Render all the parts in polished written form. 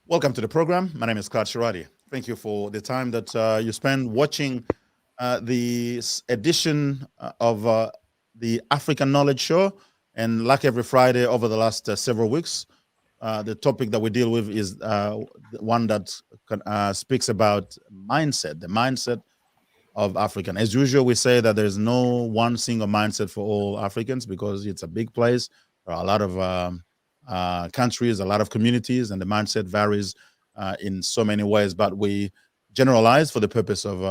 Welcome to the program. My name is Claude Sharadi. Thank you for the time that you spend watching the edition of the African Knowledge Show. And like every Friday over the last several weeks, the topic that we deal with is the one that speaks about mindset, the mindset of African. As usual, we say that there's no one single mindset for all Africans because it's a big place. There are a lot of countries, a lot of communities, and the mindset varies in so many ways. But we generalize for the purpose of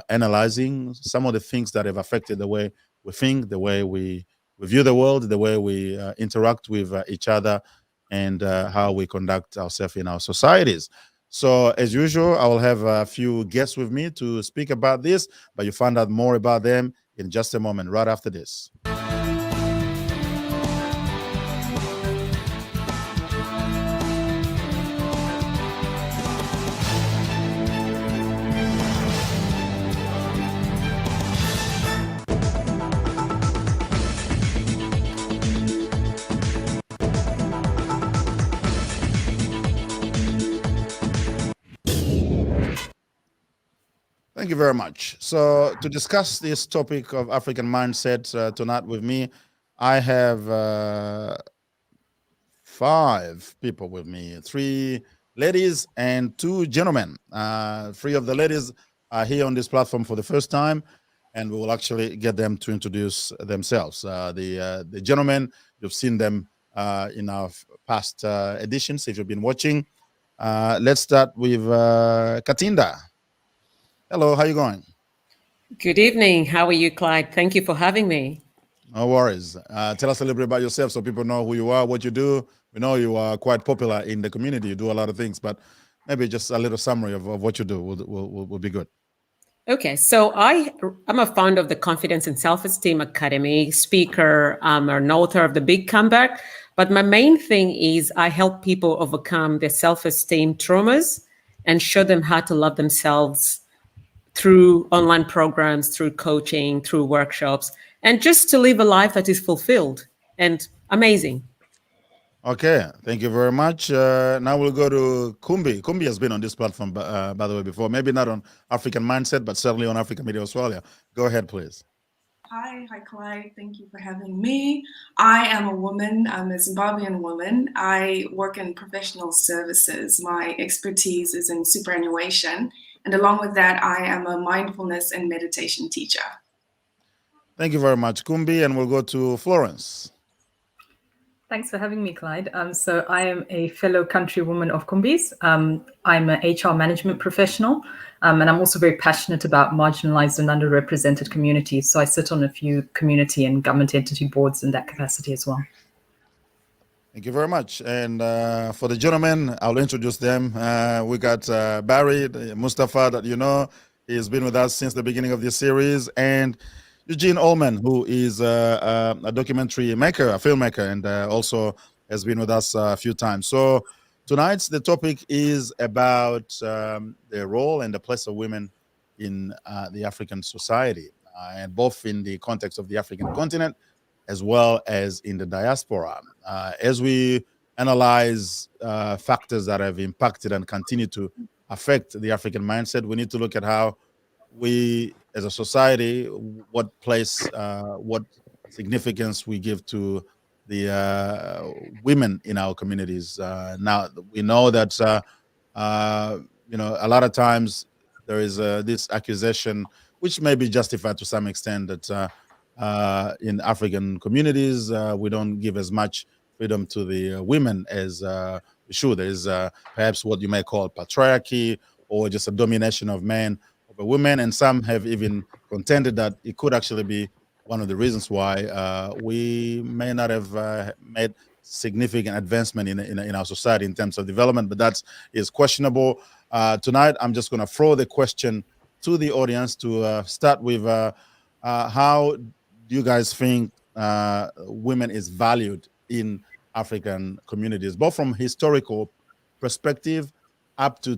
analyzing some of the things that have affected the way we think, the way we view the world, the way we interact with each other, and how we conduct ourselves in our societies. So, as usual, I will have a few guests with me to speak about this, but you find out more about them in just a moment, right after this. Thank you very much. So, to discuss this topic of African mindset tonight with me, I have five people with me, three ladies and two gentlemen. Three of the ladies are here on this platform for the first time, and we will actually get them to introduce themselves. The gentlemen, you've seen them in our past editions if you've been watching. Let's start with Katinda. Hello, how you going? Good evening. How are you, Clyde? Thank you for having me. No worries. Tell us a little bit about yourself so people know who you are, what you do. We know you are quite popular in the community. You do a lot of things, but maybe just a little summary of what you do will be good. Okay, so I'm a founder of the Confidence and Self-Esteem Academy, speaker, an author of The Big Comeback. But my main thing is I help people overcome their self-esteem traumas and show them how to love themselves through online programs, through coaching, through workshops, and just to live a life that is fulfilled and amazing. Okay, thank you very much. Now we'll go to Kumbi. Kumbi has been on this platform, by the way, before. Maybe not on African Mindset, but certainly on African Media Australia. Go ahead, please. Hi, Clyde. Thank you for having me. I am a woman. I'm a Zimbabwean woman. I work in professional services. My expertise is in superannuation. And along with that, I am a mindfulness and meditation teacher. Thank you very much, Kumbi. And we'll go to Florence. Thanks for having me, Clyde. So I am a fellow countrywoman of Kumbis. I'm an HR management professional, and I'm also very passionate about marginalized and underrepresented communities. So I sit on a few community and government entity boards in that capacity as well. Thank you very much. And for the gentlemen, I'll introduce them. We got Barry Mustafa, that you know. He's been with us since the beginning of this series. And Eugene Ullman, who is a documentary maker, a filmmaker, and also has been with us a few times. So tonight's the topic is about the role and the place of women in the African society, and both in the context of the African continent as well as in the diaspora. As we analyze factors that have impacted and continue to affect the African mindset, we need to look at how we as a society, what place, what significance we give to the women in our communities. Now we know that a lot of times there is this accusation, which may be justified to some extent, that in African communities we don't give as much freedom to the women as we should. There is perhaps what you may call patriarchy or just a domination of men over women, and some have even contended that it could actually be one of the reasons why we may not have made significant advancement in our society in terms of development, but that is questionable. Tonight, I'm just going to throw the question to the audience to start with how do you guys think women is valued in African communities, both from historical perspective up to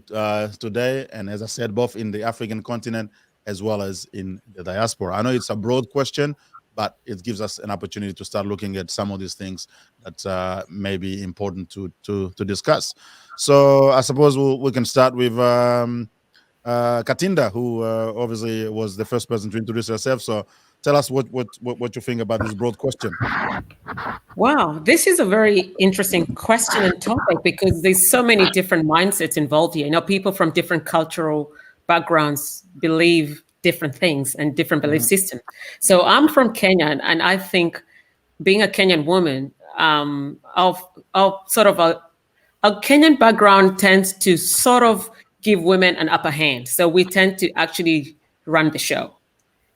today, and as I said, both in the African continent as well as in the diaspora? I know it's a broad question, but it gives us an opportunity to start looking at some of these things that may be important to discuss. So I suppose we can start with Katinda, who obviously was the first person to introduce herself. So tell us what you think about this broad question. Wow, this is a very interesting question and topic because there's so many different mindsets involved here. You know, people from different cultural backgrounds believe different things and different belief systems. So I'm from Kenya, and I think being a Kenyan woman, of sort of a Kenyan background tends to sort of give women an upper hand. So we tend to actually run the show.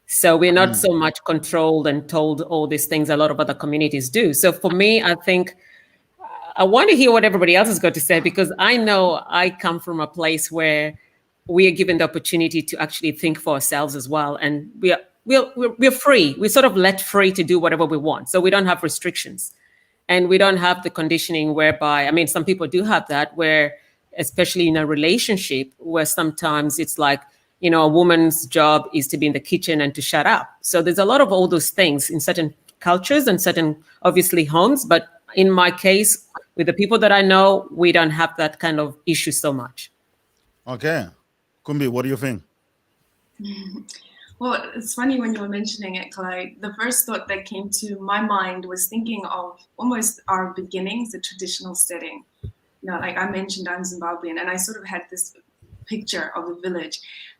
So we're not so much controlled and told all these things a lot of other communities do. So for me, I think I want to hear what everybody else has got to say, because I know I come from a place where we are given the opportunity to actually think for ourselves as well. And we're free. We're sort of let free to do whatever we want. So we don't have restrictions. And we don't have the conditioning whereby, I mean, some people do have that, where, especially in a relationship, where sometimes it's like, you know, a woman's job is to be in the kitchen and to shut up. So there's a lot of all those things in certain cultures and certain, obviously, homes. But in my case, with the people that I know, we don't have that kind of issue so much. Okay. Kumbi, what do you think? Well, it's funny when you were mentioning it, Clyde. The first thought that came to my mind was thinking of almost our beginnings, the traditional setting. You know, like I mentioned, I'm Zimbabwean, and I sort of had this picture of the village.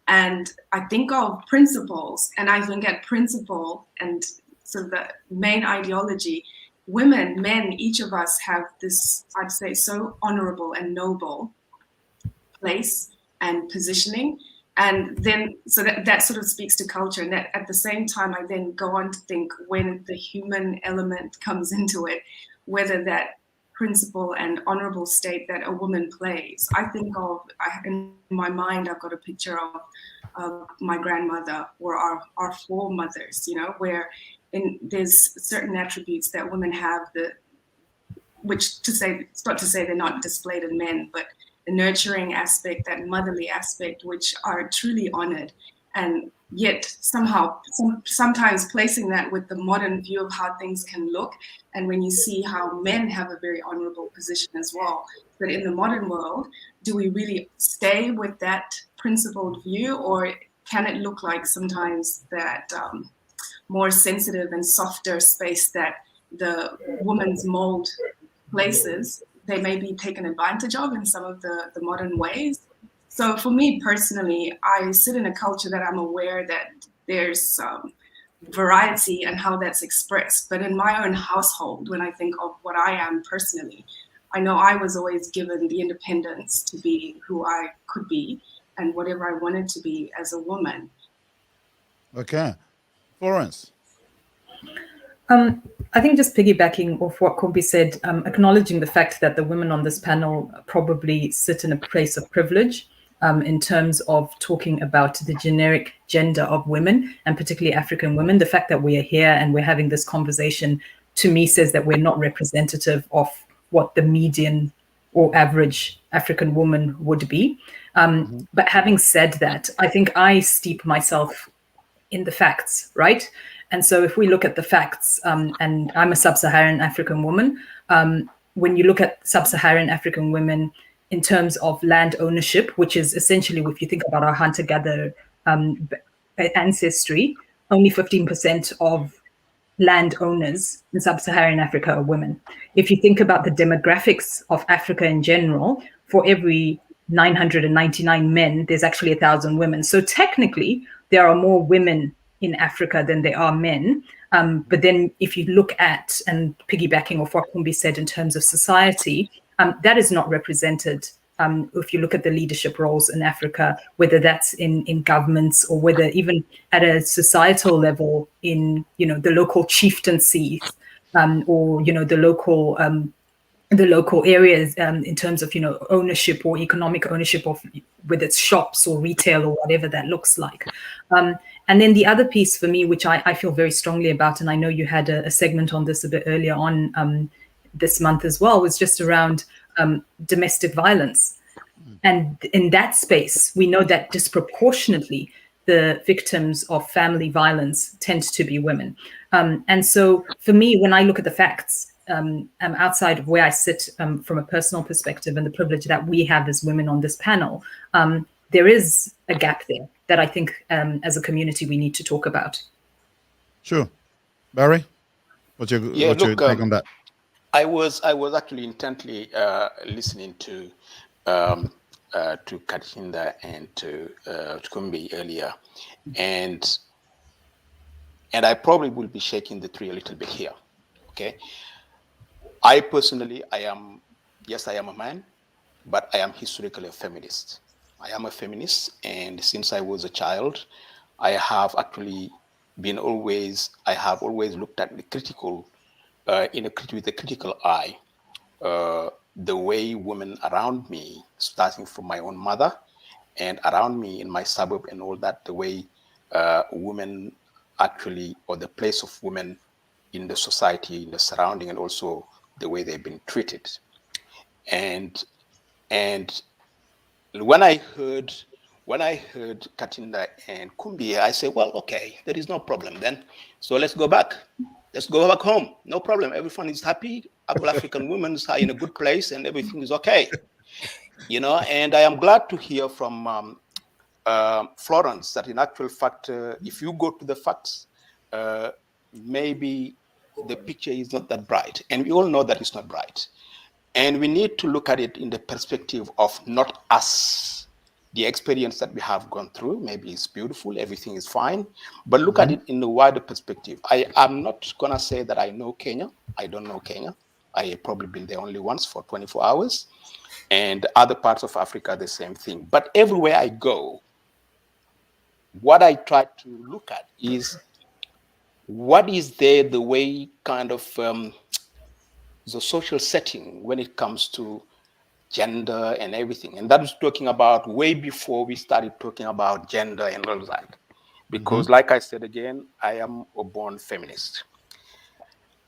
And I think of principles, and I think at principle and sort of the main ideology, women, men, each of us have this, I'd say, so honorable and noble place and positioning. And then, so that sort of speaks to culture. And that, at the same time, I then go on to think, when the human element comes into it, whether that principle and honorable state that a woman plays. I think of, in my mind, I've got a picture of my grandmother or our foremothers, you know, where there's certain attributes that women have which it's not to say they're not displayed in men, but the nurturing aspect, that motherly aspect, which are truly honored. And yet somehow, sometimes placing that with the modern view of how things can look, and when you see how men have a very honorable position as well. But in the modern world, do we really stay with that principled view, or can it look like sometimes that more sensitive and softer space that the woman's mold places, they may be taken advantage of in some of the modern ways? So for me personally, I sit in a culture that I'm aware that there's variety and how that's expressed. But in my own household, when I think of what I am personally, I know I was always given the independence to be who I could be and whatever I wanted to be as a woman. Okay. Florence. I think just piggybacking off what Kumbi said, acknowledging the fact that the women on this panel probably sit in a place of privilege in terms of talking about the generic gender of women, and particularly African women. The fact that we are here and we're having this conversation, to me, says that we're not representative of what the median or average African woman would be. But having said that, I think I steep myself in the facts, right? And so if we look at the facts, and I'm a sub-Saharan African woman, when you look at sub-Saharan African women in terms of land ownership, which is essentially, if you think about our hunter-gatherer ancestry, only 15% of land owners in sub-Saharan Africa are women. If you think about the demographics of Africa in general, for every 999 men, there's actually 1,000 women. So technically, there are more women in Africa than there are men. But then if you look at, and piggybacking off what Kumbi said in terms of society, that is not represented. If you look at the leadership roles in Africa, whether that's in governments or whether even at a societal level in, the local chieftaincies, or, the local areas in terms of, ownership or economic ownership of whether it's shops or retail or whatever that looks like. And then the other piece for me, which I feel very strongly about, and I know you had a segment on this a bit earlier on this month as well, was just around domestic violence. And in that space, we know that disproportionately, the victims of family violence tend to be women. And so for me, when I look at the facts, outside of where I sit from a personal perspective and the privilege that we have as women on this panel, there is a gap there that I think as a community we need to talk about. Sure. Barry, what's your take on that? I was actually intently listening to Katinda and to Kumbi earlier, and I probably will be shaking the tree a little bit here. Okay, I personally, I am a man, but I am historically a feminist. I am a feminist, and since I was a child, I have actually I have always looked at the critical, with a critical eye, the way women around me, starting from my own mother and around me in my suburb and all that, the way women actually, or the place of women in the society, in the surrounding, and also the way they've been treated. And when I heard Katinda and Kumbi, I said, well, okay, there is no problem then. So let's go back. Let's go back home. No problem. Everyone is happy. African women are in a good place and everything is okay. And I am glad to hear from Florence that in actual fact, if you go to the facts, maybe the picture is not that bright. And we all know that it's not bright. And we need to look at it in the perspective of not us, the experience that we have gone through. Maybe it's beautiful, everything is fine, but look at it in the wider perspective. I am not going to say that I know Kenya. I don't know Kenya. I have probably been there only once for 24 hours. And other parts of Africa, the same thing. But everywhere I go, what I try to look at is what is there, the way kind of the social setting when it comes to gender and everything. And that was talking about way before we started talking about gender and all that. Because like I said again, I am a born feminist.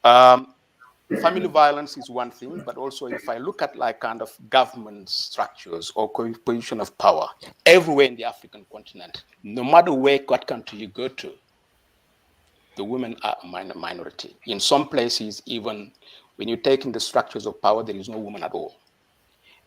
Family violence is one thing, but also if I look at like kind of government structures or position of power everywhere in the African continent, no matter what country you go to, the women are a minority. In some places, even when you take in the structures of power, there is no woman at all.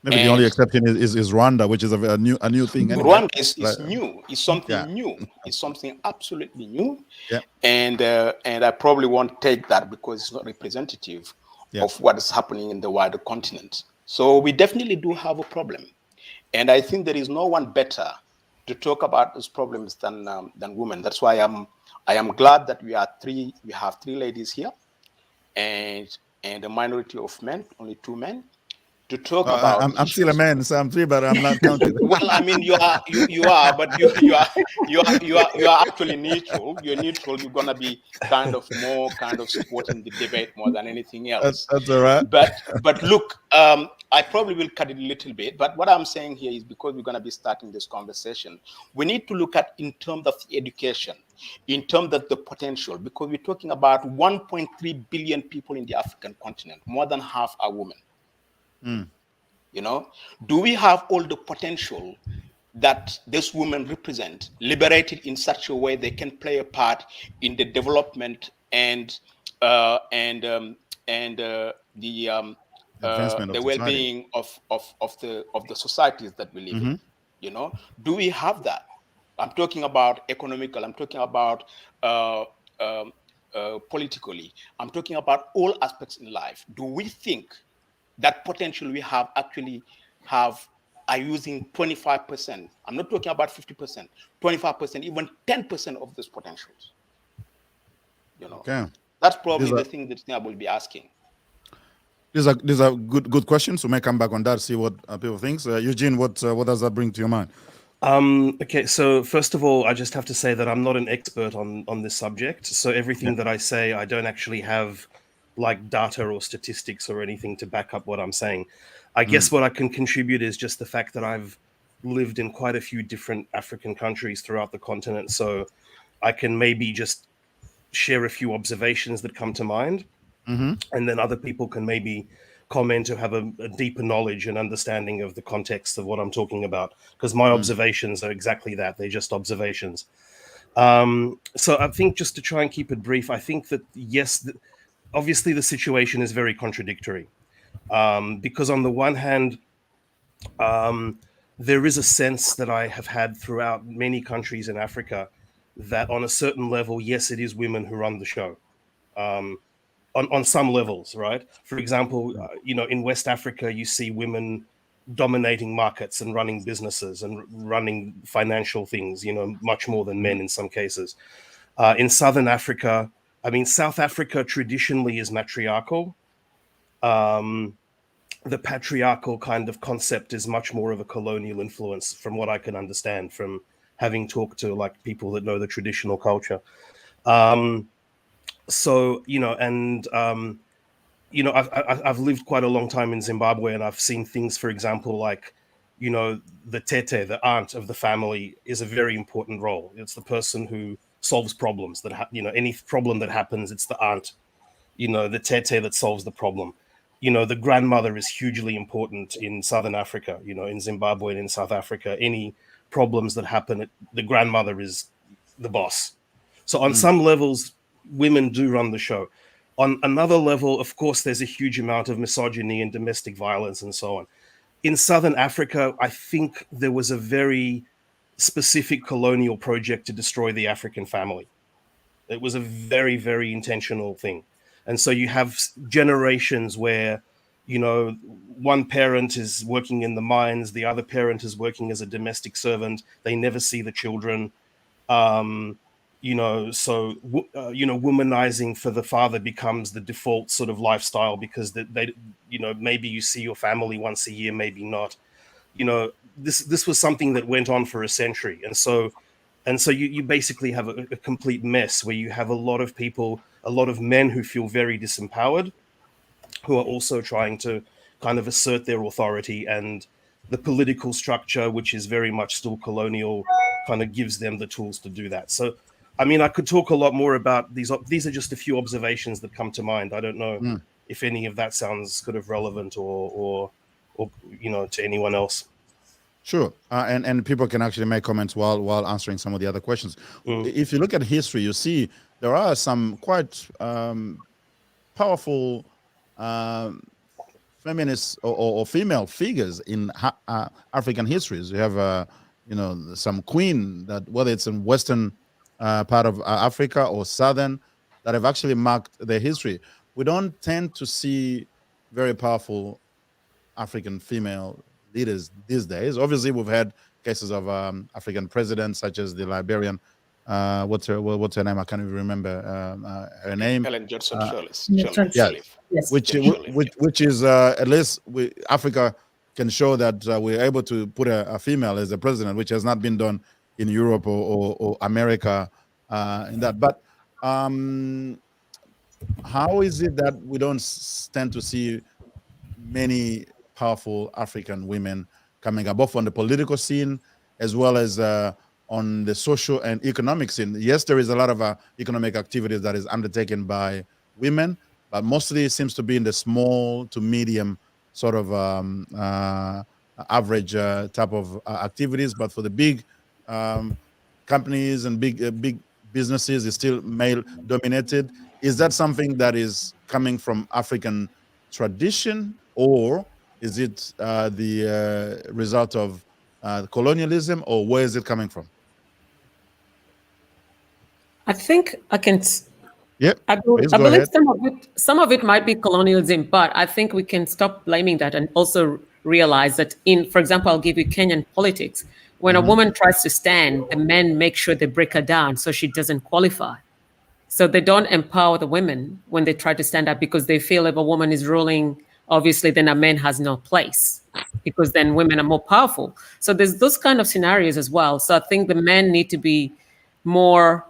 Maybe the only exception is Rwanda, which is a new thing. Anyway. Rwanda is new. It's something new. It's something absolutely new. Yeah. And I probably won't take that because it's not representative of what is happening in the wider continent. So we definitely do have a problem. And I think there is no one better to talk about those problems than women. That's why I am glad that we have three ladies here and a minority of men, only 2 men. To talk about, I'm still a man, so I'm 3, but I'm not counted. Well, I mean, you are, but you are actually neutral. You're neutral. You're gonna be kind of supporting the debate more than anything else. That's all right. But look, I probably will cut it a little bit. But what I'm saying here is because we're gonna be starting this conversation, we need to look at in terms of education, in terms of the potential, because we're talking about 1.3 billion people in the African continent. More than half are women. Do we have all the potential that these women represent, liberated in such a way they can play a part in the development and the well-being of the societies that we live in? Do we have that? I'm talking about economical. I'm talking about politically. I'm talking about all aspects in life. Do we think that potential we have actually are using 25%? I'm not talking about 50%, 25%, even 10% of those potentials. Okay. That's probably the thing that I will be asking. These are good questions. We may come back on that, see what people think. Eugene, what does that bring to your mind? Okay, so first of all, I just have to say that I'm not an expert on this subject. So everything that I say, I don't actually have like data or statistics or anything to back up what I'm saying. I guess what I can contribute is just the fact that I've lived in quite a few different African countries throughout the continent. So I can maybe just share a few observations that come to mind. And then other people can maybe comment who have a deeper knowledge and understanding of the context of what I'm talking about, because my observations are exactly that. They're just observations. So I think, just to try and keep it brief, I think that, yes, obviously the situation is very contradictory, because on the one hand, there is a sense that I have had throughout many countries in Africa that on a certain level, yes, it is women who run the show. On some levels, right? For example, in West Africa, you see women dominating markets and running businesses and running financial things, much more than men in some cases. In Southern Africa, South Africa traditionally is matriarchal. The patriarchal kind of concept is much more of a colonial influence, from what I can understand from having talked to like people that know the traditional culture. I've lived quite a long time in Zimbabwe, and I've seen things, for example, like, the tete, the aunt of the family, is a very important role. It's the person who solves problems any problem that happens, it's the aunt, the tete that solves the problem. The grandmother is hugely important in Southern Africa, in Zimbabwe and in South Africa. Any problems that happen, the grandmother is the boss. So on some levels, women do run the show. On another level, of course, there's a huge amount of misogyny and domestic violence and so on. In Southern Africa, I think there was a very specific colonial project to destroy the African family. It was a very, very intentional thing. And so you have generations where, one parent is working in the mines, the other parent is working as a domestic servant. They never see the children. Womanizing for the father becomes the default sort of lifestyle, because they maybe you see your family once a year, maybe not. This was something that went on for a century. And so you basically have a complete mess where you have a lot of people, a lot of men who feel very disempowered, who are also trying to kind of assert their authority, and the political structure, which is very much still colonial, kind of gives them the tools to do that. So, I could talk a lot more about these. These are just a few observations that come to mind. I don't know if any of that sounds kind of relevant or to anyone else. Sure, and people can actually make comments while answering some of the other questions. If you look at history, you see there are some quite powerful feminist or female figures in African histories. You have some queen that, whether it's in Western part of Africa or Southern, that have actually marked their history. We don't tend to see very powerful African female leaders these days. Obviously, we've had cases of African presidents, such as the Liberian. What's her name? I can't even remember her name. Ellen Johnson Sirleaf. Yes. Which is at least Africa can show that we're able to put a female as a president, which has not been done in Europe or America in that. But how is it that we don't tend to see many powerful African women coming up, both on the political scene as well as on the social and economic scene? Yes, there is a lot of economic activities that is undertaken by women, but mostly it seems to be in the small to medium sort of average type of activities. But for the big companies and big businesses, it's still male dominated. Is that something that is coming from African tradition, or is it the result of colonialism, or where is it coming from? I think I can. Yep. I believe some of it might be colonialism, but I think we can stop blaming that and also realize that for example, I'll give you Kenyan politics. When a woman tries to stand, the men make sure they break her down so she doesn't qualify. So they don't empower the women when they try to stand up, because they feel if a woman is ruling, obviously then a man has no place, because then women are more powerful. So there's those kind of scenarios as well. So I think the men need to be more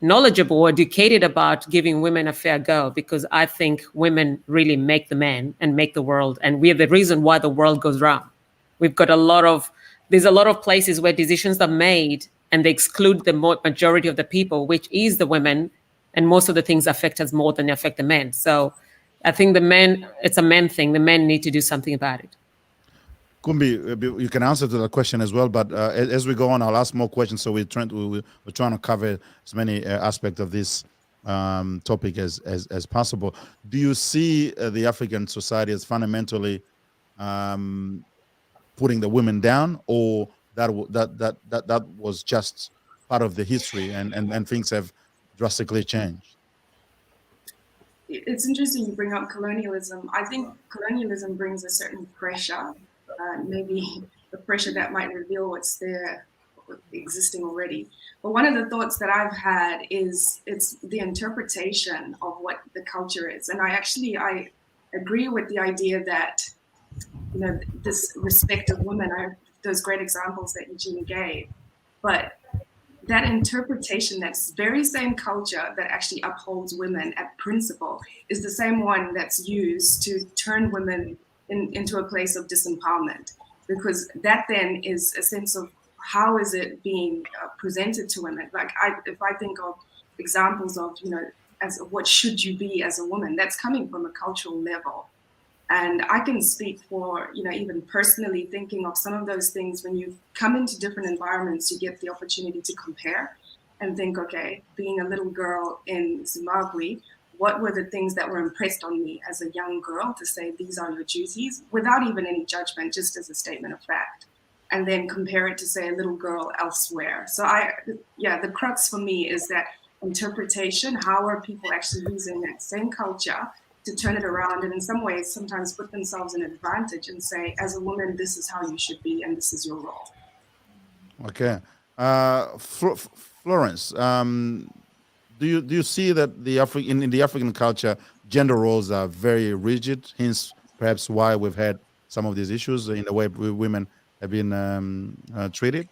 knowledgeable or educated about giving women a fair go, because I think women really make the man and make the world, and we are the reason why the world goes round. We've got there's a lot of places where decisions are made and they exclude the majority of the people, which is the women, and most of the things affect us more than they affect the men. So I think it's a men thing. The men need to do something about it. Kumbi, you can answer to that question as well, but as we go on, I'll ask more questions. So we're trying to cover as many aspects of this topic as possible. Do you see the African society as fundamentally putting the women down, or that was just part of the history, and things have drastically changed? It's interesting you bring up colonialism. I think colonialism brings a certain pressure, maybe the pressure that might reveal what's there existing already. But one of the thoughts that I've had is it's the interpretation of what the culture is. And I agree with the idea that, this respect of women, those great examples that Eugene gave, but that interpretation, that very same culture that actually upholds women at principle, is the same one that's used to turn women into a place of disempowerment, because that then is a sense of how is it being presented to women. Like if I think of examples of, as what should you be as a woman, that's coming from a cultural level. And I can speak for, even personally thinking of some of those things. When you come into different environments, you get the opportunity to compare and think, okay, being a little girl in Zimbabwe, what were the things that were impressed on me as a young girl to say, these are your duties, without even any judgment, just as a statement of fact. And then compare it to, say, a little girl elsewhere. So the crux for me is that interpretation. How are people actually using that same culture to turn it around, and in some ways sometimes put themselves in advantage and say, as a woman, this is how you should be and this is your role. Okay. Florence, do you see that in the African culture, gender roles are very rigid, hence perhaps why we've had some of these issues in the way women have been treated?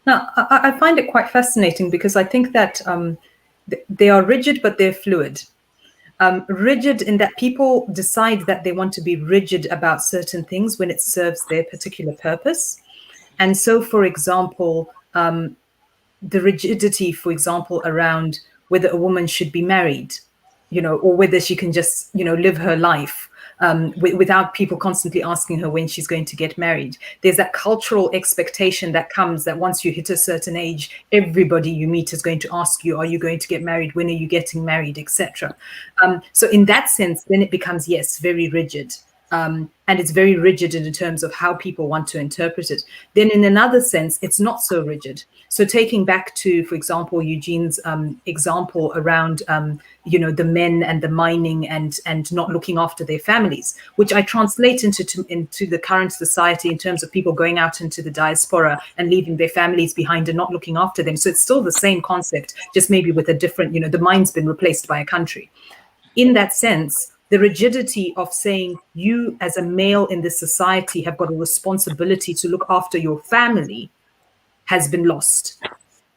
Now, I find it quite fascinating, because I think that they are rigid, but they're fluid. Rigid in that people decide that they want to be rigid about certain things when it serves their particular purpose. And so, for example, the rigidity, for example, around whether a woman should be married, or whether she can just, live her life without people constantly asking her when she's going to get married. There's that cultural expectation that comes that once you hit a certain age, everybody you meet is going to ask you, are you going to get married? When are you getting married, etc. So in that sense, then it becomes, yes, very rigid. And it's very rigid in terms of how people want to interpret it. Then in another sense, it's not so rigid. So taking back to, for example, Eugene's example around, the men and the mining and not looking after their families, which I translate into the current society in terms of people going out into the diaspora and leaving their families behind and not looking after them. So it's still the same concept, just maybe with a different, the mine's been replaced by a country. In that sense, the rigidity of saying you as a male in this society have got a responsibility to look after your family has been lost.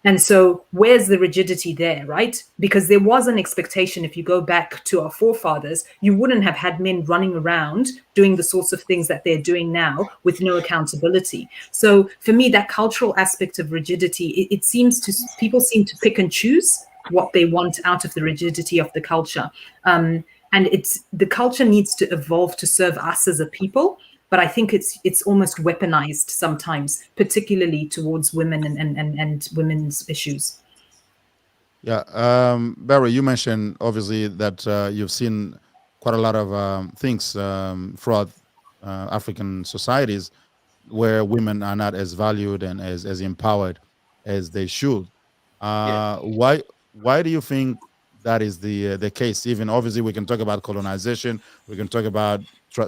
And so where's the rigidity there, right? Because there was an expectation, if you go back to our forefathers, you wouldn't have had men running around doing the sorts of things that they're doing now with no accountability. So for me, that cultural aspect of rigidity, people seem to pick and choose what they want out of the rigidity of the culture. And the culture needs to evolve to serve us as a people. But I think it's almost weaponized sometimes, particularly towards women and women's issues. Yeah, Barry, you mentioned obviously that you've seen quite a lot of things throughout African societies where women are not as valued and as empowered as they should. Why do you think that is the case? Even obviously, we can talk about colonization, we can talk about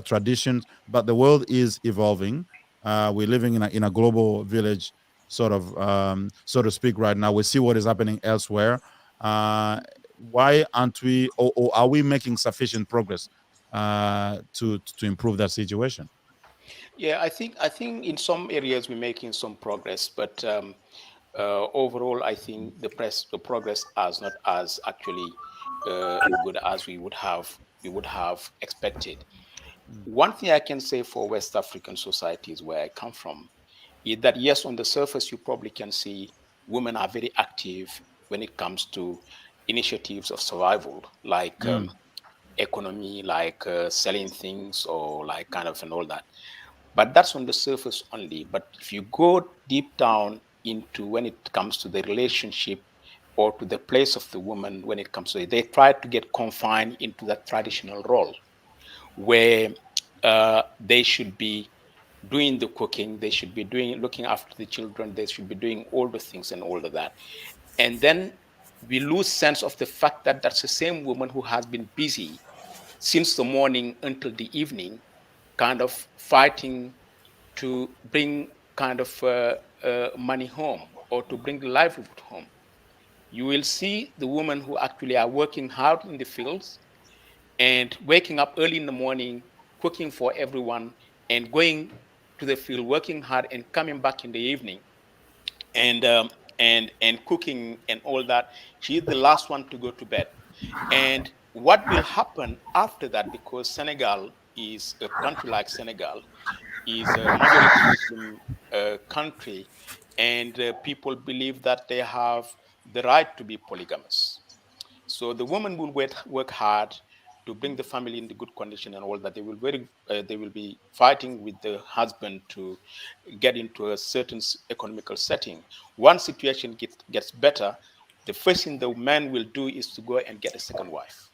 traditions, but the world is evolving. We're living in a global village, sort of, so to speak, right now. We see what is happening elsewhere. Why aren't we, or are we making sufficient progress to improve that situation? Yeah, I think in some areas we're making some progress, but overall, I think the progress is not as actually good as we would have expected. One thing I can say for West African societies where I come from is that, yes, on the surface, you probably can see women are very active when it comes to initiatives of survival, like economy, like selling things or like kind of and all that. But that's on the surface only. But if you go deep down into when it comes to the relationship or to the place of the woman, when it comes to it, they try to get confined into that traditional role where they should be doing the cooking, they should be looking after the children, they should be doing all the things and all of that. And then we lose sense of the fact that that's the same woman who has been busy since the morning until the evening, kind of fighting to bring kind of money home or to bring the livelihood home. You will see the women who actually are working hard in the fields and waking up early in the morning, cooking for everyone, and going to the field, working hard, and coming back in the evening, and cooking and all that. She is the last one to go to bed. And what will happen after that? Because Senegal is a country like Senegal is a majority Muslim country, and people believe that they have the right to be polygamous. So the woman will work hard to bring the family in the good condition and all that. They will be fighting with the husband to get into a certain economical setting. One situation gets better, the first thing the man will do is to go and get a second wife.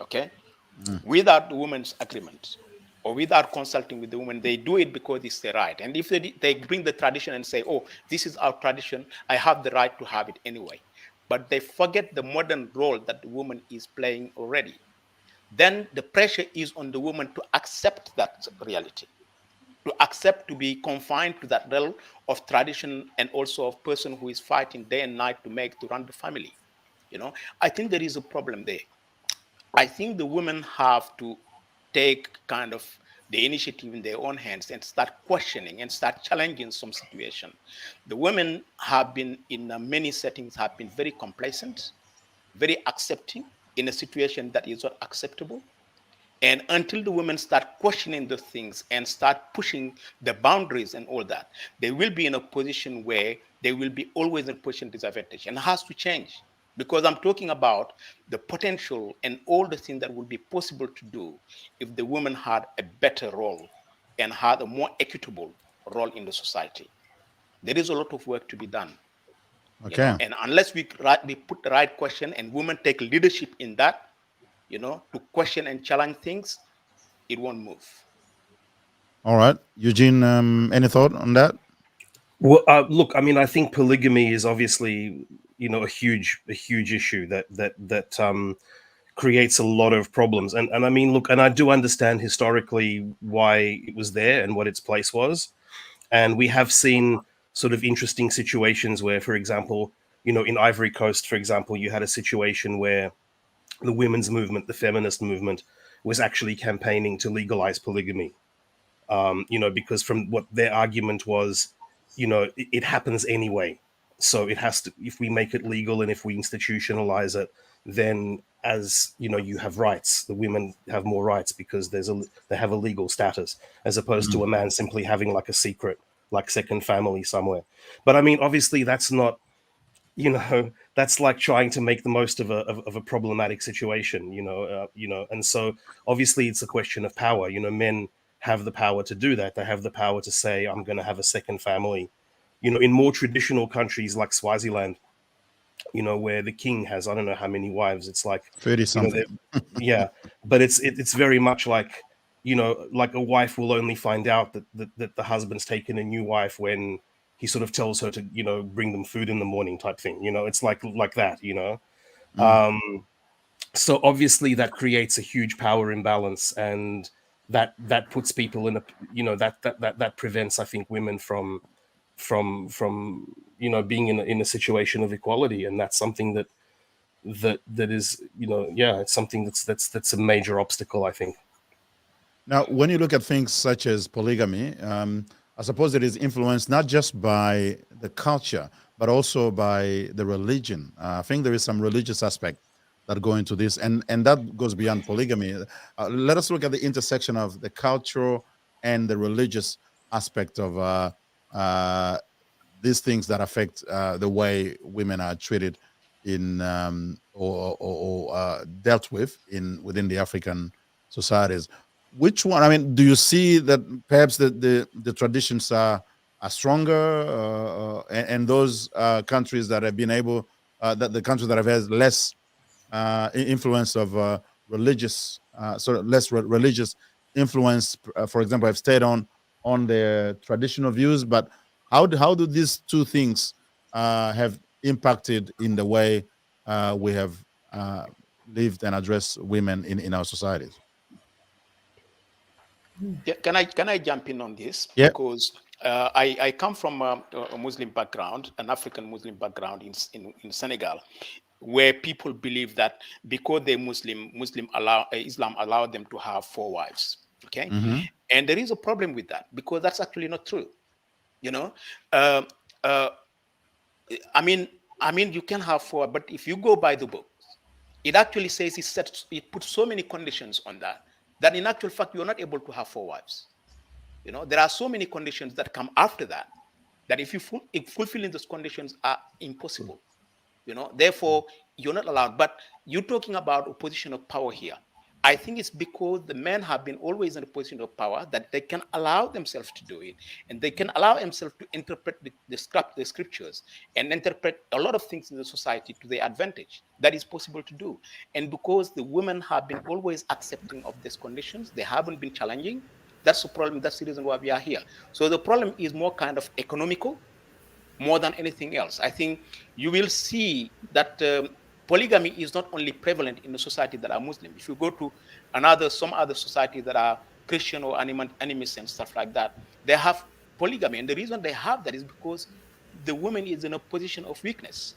Okay, without the woman's agreement or without consulting with the woman. They do it because it's their right. And if they bring the tradition and say, oh, this is our tradition, I have the right to have it anyway. But they forget the modern role that the woman is playing already. Then the pressure is on the woman to accept that reality, to accept to be confined to that role of tradition and also of person who is fighting day and night to run the family. I think there is a problem there. I think the women have to take kind of the initiative in their own hands and start questioning and start challenging some situation. The women have been in many settings have been very complacent, very accepting in a situation that is not acceptable. And until the women start questioning the things and start pushing the boundaries and all that, they will be in a position where they will be always in a position disadvantage, and it has to change. Because I'm talking about the potential and all the things that would be possible to do if the woman had a better role and had a more equitable role in the society. There is a lot of work to be done. Okay. And unless we put the right question and women take leadership in that, to question and challenge things, it won't move. All right, Eugene. Any thought on that? Well, look, I mean, I think polygamy is obviously, a huge issue that creates a lot of problems. And I mean, look, and I do understand historically why it was there and what its place was. And we have seen sort of interesting situations where, for example, in Ivory Coast, for example, you had a situation where the women's movement, the feminist movement, was actually campaigning to legalize polygamy. Because from what their argument was, it happens anyway. So it has to, if we make it legal and if we institutionalize it, then as you have rights, the women have more rights because they have a legal status, as opposed to a man simply having like a secret, like second family somewhere. But I mean, obviously that's not, that's like trying to make the most of a problematic situation, and so obviously it's a question of power. Men have the power to do that. They have the power to say, I'm going to have a second family. In more traditional countries like Swaziland, where the king has, I don't know how many wives, it's like 30 something. Yeah, but it's very much like, like a wife will only find out that the husband's taken a new wife when he sort of tells her to, bring them food in the morning type thing. It's like that, so obviously that creates a huge power imbalance, and that puts people in a, that prevents, I think, women from being in a situation of equality. And that's something that is, it's something that's a major obstacle, I think. Now, when you look at things such as polygamy, I suppose it is influenced not just by the culture, but also by the religion. I think there is some religious aspect that go into this, and that goes beyond polygamy. Let us look at the intersection of the cultural and the religious aspect of these things that affect the way women are treated in or dealt with within the African societies. Which one? I mean, do you see that perhaps the traditions are stronger, and those countries that have been able, that the countries that have had less influence of religious, sort of less religious influence, for example, have stayed on their traditional views? But how do these two things have impacted in the way we have lived and addressed women in our societies? Yeah, can I jump in on this? Yeah. Because I come from a Muslim background, an African Muslim background in Senegal, where people believe that because they're Muslim, Islam allowed them to have 4 wives. Okay, and there is a problem with that, because that's actually not true. You know, I mean, you can have 4, but if you go by the book, it actually says it puts so many conditions on that in actual fact you're not able to have 4 wives. You know, there are so many conditions that come after that if fulfilling those conditions are impossible. You know, therefore you're not allowed. But you're talking about a position of power here. I think it's because the men have been always in a position of power that they can allow themselves to do it, and they can allow themselves to interpret the scriptures and interpret a lot of things in the society to their advantage. That is possible to do. And because the women have been always accepting of these conditions, they haven't been challenging. That's the problem. That's the reason why we are here. So the problem is more kind of economical, more than anything else. I think you will see that polygamy is not only prevalent in the society that are Muslim. If you go to some other society that are Christian or animist and stuff like that, they have polygamy. And the reason they have that is because the woman is in a position of weakness,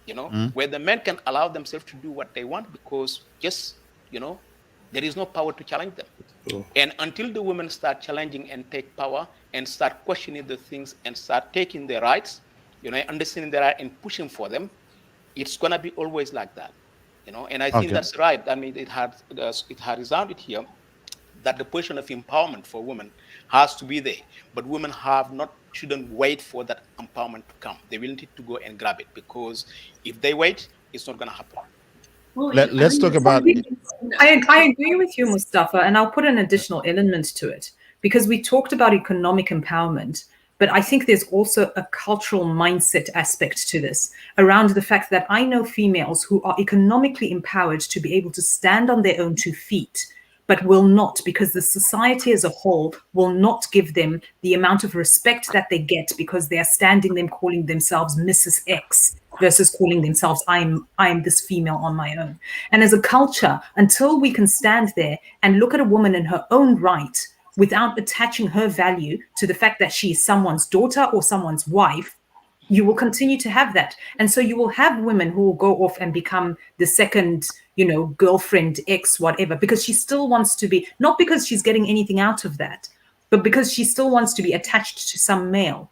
you know, where the men can allow themselves to do what they want because just, you know, there is no power to challenge them. And until the women start challenging and take power and start questioning the things and start taking their rights, you know, understanding their rights and pushing for them, it's gonna be always like that, you know. And I think that's right. I mean, it has resounded here that the position of empowerment for women has to be there, but women shouldn't wait for that empowerment to come. They will need to go and grab it, because if they wait, it's not gonna happen. Well, Let's talk about. I agree with you, Mustafa, and I'll put an additional element to it, because we talked about economic empowerment, but I think there's also a cultural mindset aspect to this, around the fact that I know females who are economically empowered to be able to stand on their own 2 feet, but will not, because the society as a whole will not give them the amount of respect that they get because they are standing them calling themselves Mrs. X versus calling themselves I am this female on my own. And as a culture, until we can stand there and look at a woman in her own right without attaching her value to the fact that she is someone's daughter or someone's wife, you will continue to have that. And so you will have women who will go off and become the second, you know, girlfriend, ex, whatever, because she still wants to be, not because she's getting anything out of that, but because she still wants to be attached to some male.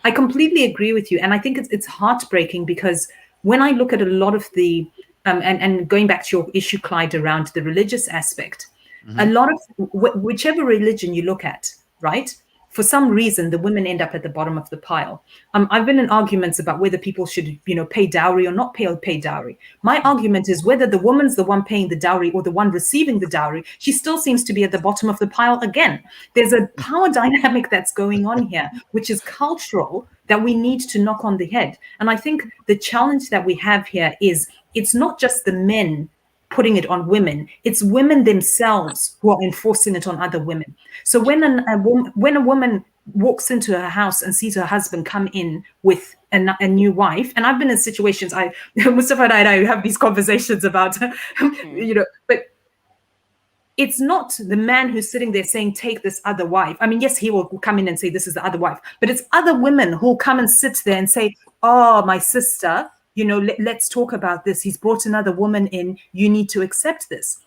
I completely agree with you. And I think it's heartbreaking, because when I look at a lot of the, and going back to your issue, Clyde, around the religious aspect, a lot of whichever religion you look at, right? For some reason, the women end up at the bottom of the pile. I've been in arguments about whether people should, you know, pay dowry or not pay dowry. My argument is whether the woman's the one paying the dowry or the one receiving the dowry, she still seems to be at the bottom of the pile again. There's a power dynamic that's going on here, which is cultural, that we need to knock on the head. And I think the challenge that we have here is it's not just the men putting it on women, it's women themselves who are enforcing it on other women. So when a woman walks into her house and sees her husband come in with a new wife, and I've been in situations, Mustafa and I have these conversations about, you know, but it's not the man who's sitting there saying, take this other wife. I mean, yes, he will come in and say, this is the other wife, but it's other women who'll come and sit there and say, oh, my sister, you know, let's talk about this. He's brought another woman in. You need to accept this.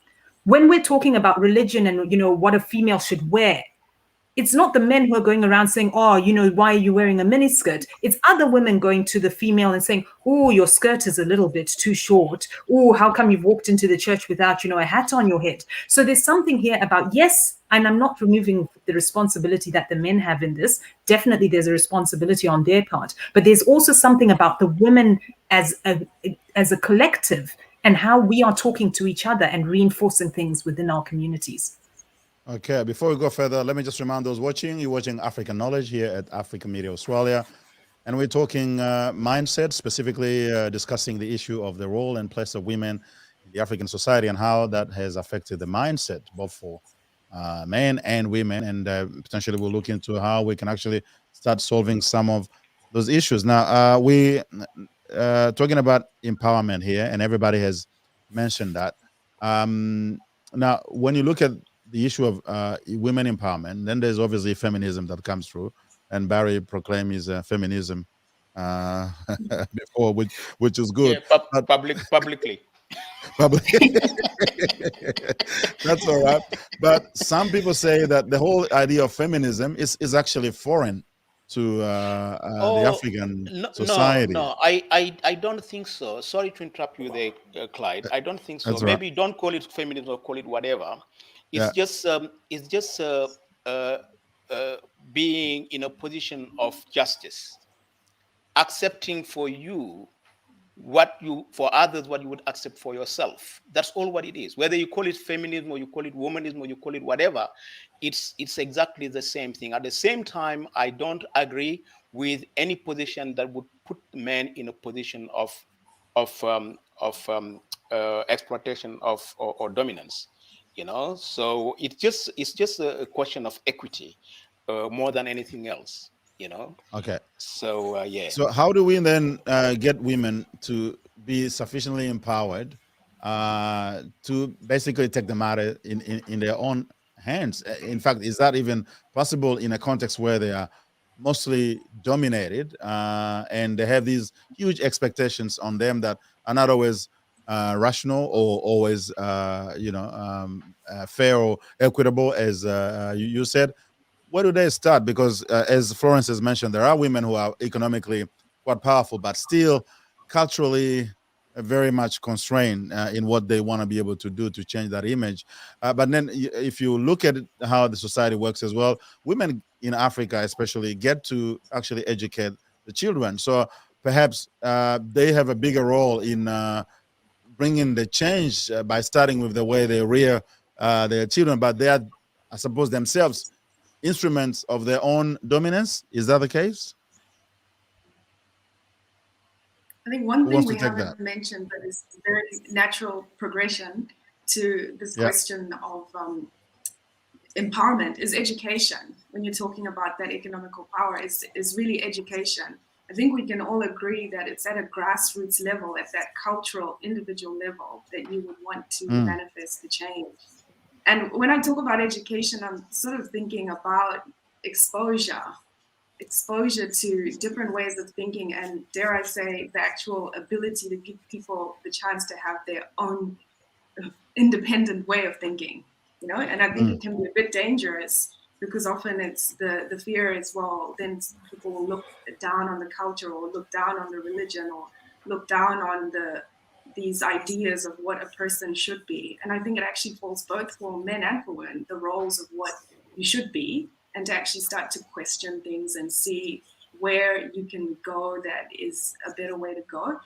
When we're talking about religion and, you know, what a female should wear, it's not the men who are going around saying, oh, you know, why are you wearing a miniskirt? It's other women going to the female and saying, oh, your skirt is a little bit too short. Oh, how come you've walked into the church without, you know, a hat on your head? So there's something here about, yes, and I'm not removing the responsibility that the men have in this. Definitely there's a responsibility on their part. But there's also something about the women as as a collective and how we are talking to each other and reinforcing things within our communities. Okay, before we go further, let me just remind those watching, you're watching African Knowledge here at African Media Australia. And we're talking mindset, specifically discussing the issue of the role and place of women in the African society and how that has affected the mindset, both for men and women. And potentially we'll look into how we can actually start solving some of those issues. Now, we talking about empowerment here, and everybody has mentioned that. Now, when you look at the issue of women empowerment, then there's obviously feminism that comes through, and Barry proclaimed his feminism before, which is good. Yeah, publicly. That's all right. But some people say that the whole idea of feminism is actually foreign to the African society. No, I don't think so. Sorry to interrupt you there, Clyde. I don't think so. That's Maybe don't call it feminism or call it whatever. It's just being in a position of justice, accepting for you for others what you would accept for yourself. That's all what it is. Whether you call it feminism or you call it womanism or you call it whatever, it's exactly the same thing. At the same time, I don't agree with any position that would put men in a position of exploitation or dominance. So it's just a question of equity more than anything else. Okay. So yeah. So how do we then get women to be sufficiently empowered to basically take the matter in their own hands? In fact, is that even possible in a context where they are mostly dominated and they have these huge expectations on them that are not always rational or always fair or equitable, as you said? Where do they start? Because as Florence has mentioned, there are women who are economically quite powerful, but still culturally very much constrained in what they want to be able to do to change that image. But then if you look at how the society works as well, women in Africa especially get to actually educate the children. So perhaps they have a bigger role in bringing the change by starting with the way they rear their children, but they are, I suppose, themselves instruments of their own dominance. Is that the case? I think one thing we haven't mentioned, but is a very natural progression to this question of empowerment, is education. When you're talking about that economical power, is really education. I think we can all agree that it's at a grassroots level, at that cultural, individual level, that you would want to manifest the change. And when I talk about education, I'm sort of thinking about exposure to different ways of thinking, and dare I say, the actual ability to give people the chance to have their own independent way of thinking, and I think it can be a bit dangerous because often it's the fear is, well, then people will look down on the culture or look down on the religion or look down on these ideas of what a person should be. And I think it actually falls both for men and for women, the roles of what you should be, and to actually start to question things and see where you can go that is a better way to go.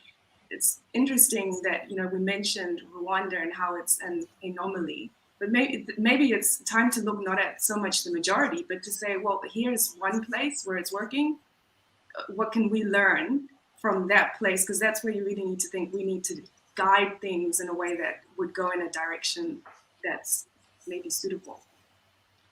It's interesting that, we mentioned Rwanda and how it's an anomaly, but maybe it's time to look not at so much the majority, but to say, well, here's one place where it's working. What can we learn from that place? Because that's where you really need to think. We need to guide things in a way that would go in a direction that's maybe suitable.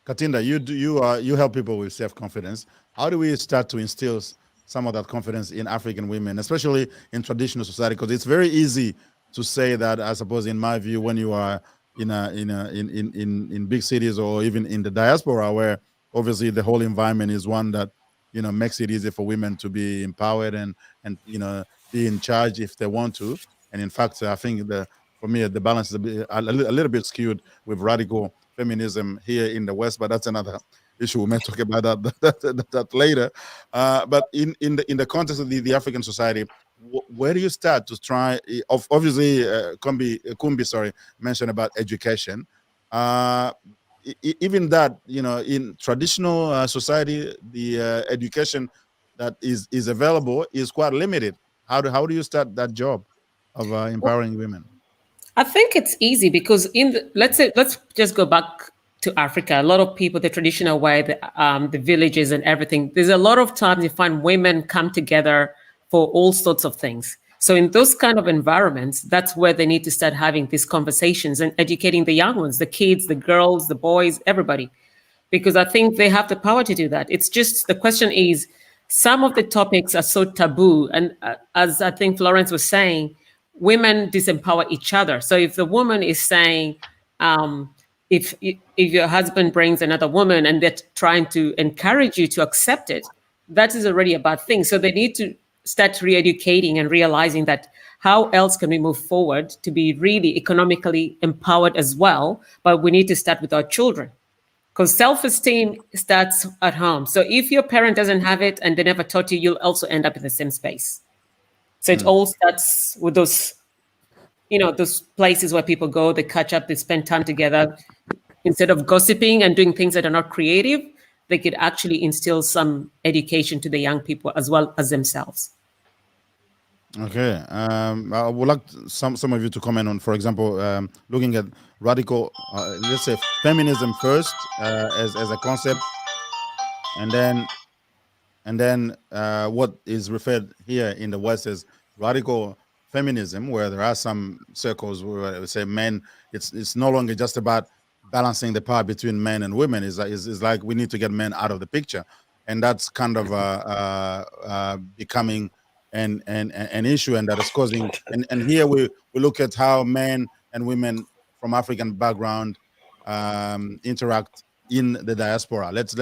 Katinda, you help people with self-confidence. How do we start to instill some of that confidence in African women, especially in traditional society? Because it's very easy to say that, I suppose, in my view, when you are in big cities or even in the diaspora, where obviously the whole environment is one that makes it easy for women to be empowered and be in charge if they want to. And in fact, I think for me the balance is a little bit skewed with radical feminism here in the West, but that's another issue. We may talk about that later. But in the context of the African society, where do you start to try? Obviously, Kumbi mentioned about education. Even that, in traditional society, the education that is available is quite limited. How do you start that job of empowering women? I think it's easy because let's just go back to Africa. A lot of people, the traditional way, the villages and everything. There's a lot of times you find women come together for all sorts of things. So in those kind of environments, that's where they need to start having these conversations and educating the young ones, the kids, the girls, the boys, everybody, because I think they have the power to do that. It's just the question is, some of the topics are so taboo, and as I think Florence was saying, women disempower each other. So if the woman is saying, if your husband brings another woman and they're trying to encourage you to accept it, that is already a bad thing. So they need to start re-educating and realizing that how else can we move forward to be really economically empowered as well? But we need to start with our children, because self-esteem starts at home. So if your parent doesn't have it and they never taught you, you'll also end up in the same space. So it all starts with those, those places where people go, they catch up, they spend time together. Instead of gossiping and doing things that are not creative, they could actually instill some education to the young people as well as themselves. Okay. I would like some of you to comment on, for example, looking at radical, let's say feminism first as a concept, and then what is referred here in the West as radical feminism, where there are some circles where we say men, it's no longer just about balancing the power between men and women. Is like we need to get men out of the picture, and that's kind of becoming an issue, and that is causing. And here we look at how men and women from African background interact in the diaspora. Let's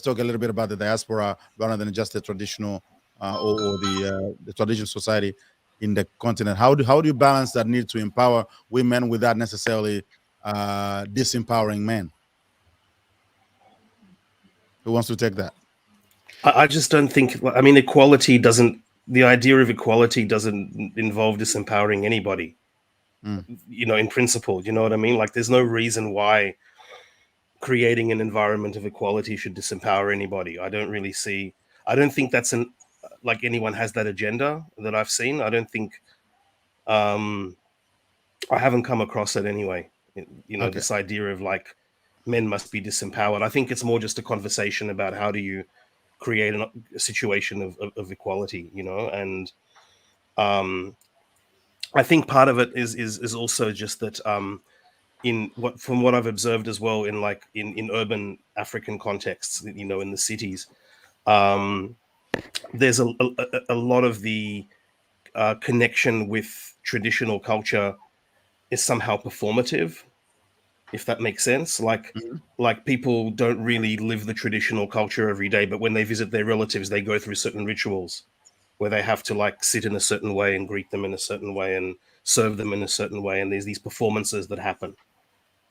talk a little bit about the diaspora rather than just the traditional or the traditional society in the continent. How do you balance that need to empower women without necessarily disempowering men? Who wants to take that? I just don't think. I mean, equality doesn't. The idea of equality doesn't involve disempowering anybody. In principle, you know what I mean? Like, there's no reason why creating an environment of equality should disempower anybody. I don't think that's like anyone has that agenda that I've seen. I don't think, I haven't come across it anyway. Okay. This idea of like men must be disempowered. I think it's more just a conversation about how do you create a situation of equality, and I think part of it is also just that from what I've observed as well in urban African contexts, in the cities, there's a lot of the connection with traditional culture is somehow performative, if that makes sense. Like people don't really live the traditional culture every day, but when they visit their relatives, they go through certain rituals where they have to like sit in a certain way and greet them in a certain way and serve them in a certain way. And there's these performances that happen,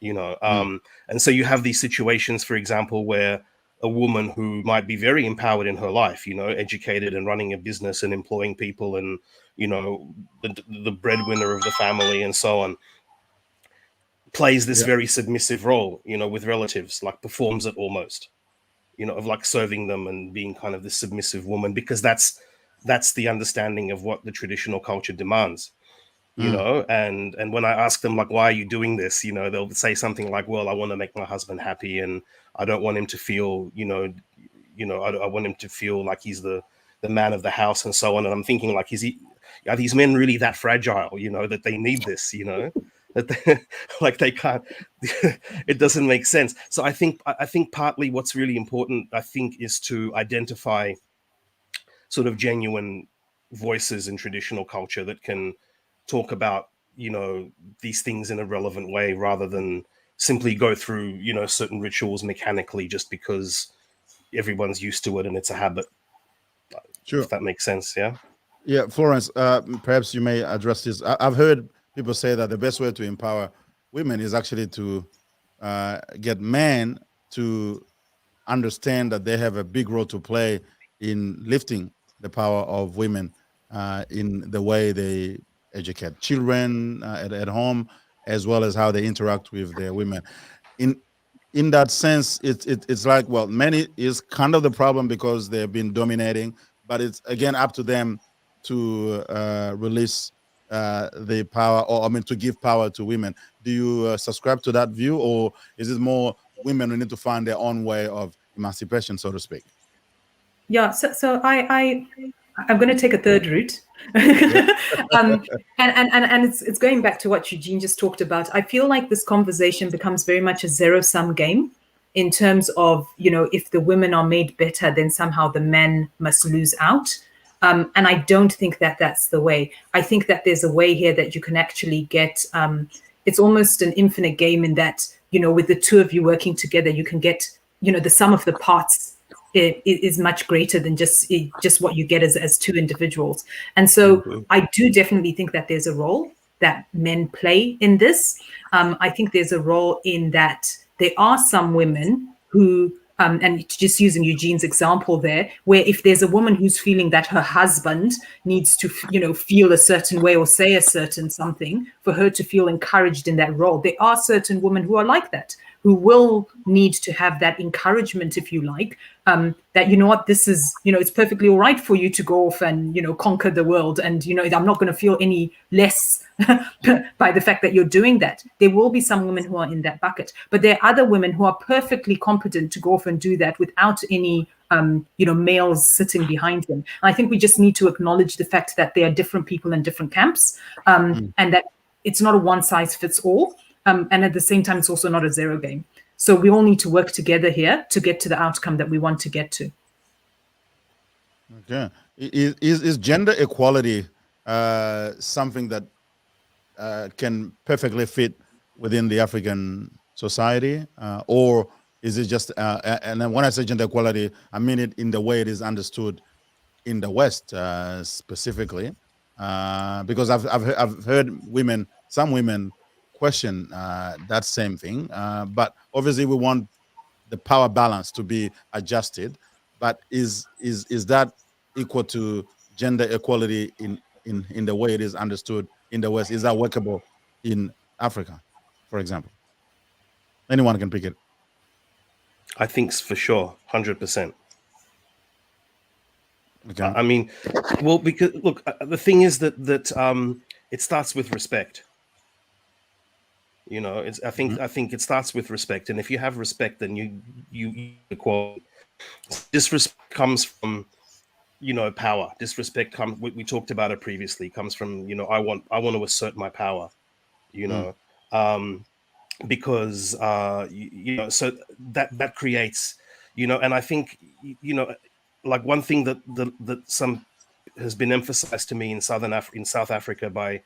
and so you have these situations, for example, where a woman who might be very empowered in her life, educated and running a business and employing people and, the breadwinner of the family and so on, plays this very submissive role, with relatives, like performs it almost, of like serving them and being kind of this submissive woman, because that's the understanding of what the traditional culture demands, and when I ask them, like, why are you doing this? They'll say something like, well, I want to make my husband happy and I don't want him to feel, I want him to feel like he's the man of the house and so on. And I'm thinking, like, are these men really that fragile, that they need this, that they can't, it doesn't make sense. So I think partly what's really important, I think, is to identify sort of genuine voices in traditional culture that can talk about, these things in a relevant way, rather than simply go through, certain rituals mechanically just because everyone's used to it and it's a habit. Sure. If that makes sense. Yeah. Yeah. Florence, perhaps you may address this. I've heard people say that the best way to empower women is actually to get men to understand that they have a big role to play in lifting the power of women in the way they educate children at home, as well as how they interact with their women. In that sense, it's like, well, many is kind of the problem because they've been dominating, but it's again up to them to release the power, or I mean, to give power to women. Do you subscribe to that view, or is it more women who need to find their own way of emancipation, so to speak? Yeah, so I'm going to take a third route. And it's going back to what Eugene just talked about. I feel like this conversation becomes very much a zero-sum game in terms of, if the women are made better, then somehow the men must lose out. And I don't think that that's the way. I think that there's a way here that you can actually get, it's almost an infinite game in that, with the two of you working together, you can get, the sum of the parts is much greater than just what you get as two individuals. And so I do definitely think that there's a role that men play in this. I think there's a role in that there are some women who, and just using Eugene's example there, where if there's a woman who's feeling that her husband needs to, feel a certain way or say a certain something for her to feel encouraged in that role, there are certain women who are like that, who will need to have that encouragement, if you like, that, this is, it's perfectly all right for you to go off and, conquer the world. And, I'm not going to feel any less by the fact that you're doing that. There will be some women who are in that bucket, but there are other women who are perfectly competent to go off and do that without any, males sitting behind them. I think we just need to acknowledge the fact that there are different people in different camps, and that it's not a one size fits all. And at the same time, it's also not a zero game. So we all need to work together here to get to the outcome that we want to get to. Okay. Is gender equality something that can perfectly fit within the African society? Or is it just, and then when I say gender equality, I mean it in the way it is understood in the West specifically? Because I've heard some women question that same thing, but obviously we want the power balance to be adjusted. But is that equal to gender equality in the way it is understood in the West? Is that workable in Africa, for example? Anyone can pick it. I think for sure, 100%. Okay. I mean, well, because look, the thing is that it starts with respect. I think it starts with respect, and if you have respect, then you equality. Disrespect comes from power. Disrespect comes. We talked about it previously. Comes from I want to assert my power. Because so that creates and I think like one thing that some has been emphasized to me in South Africa by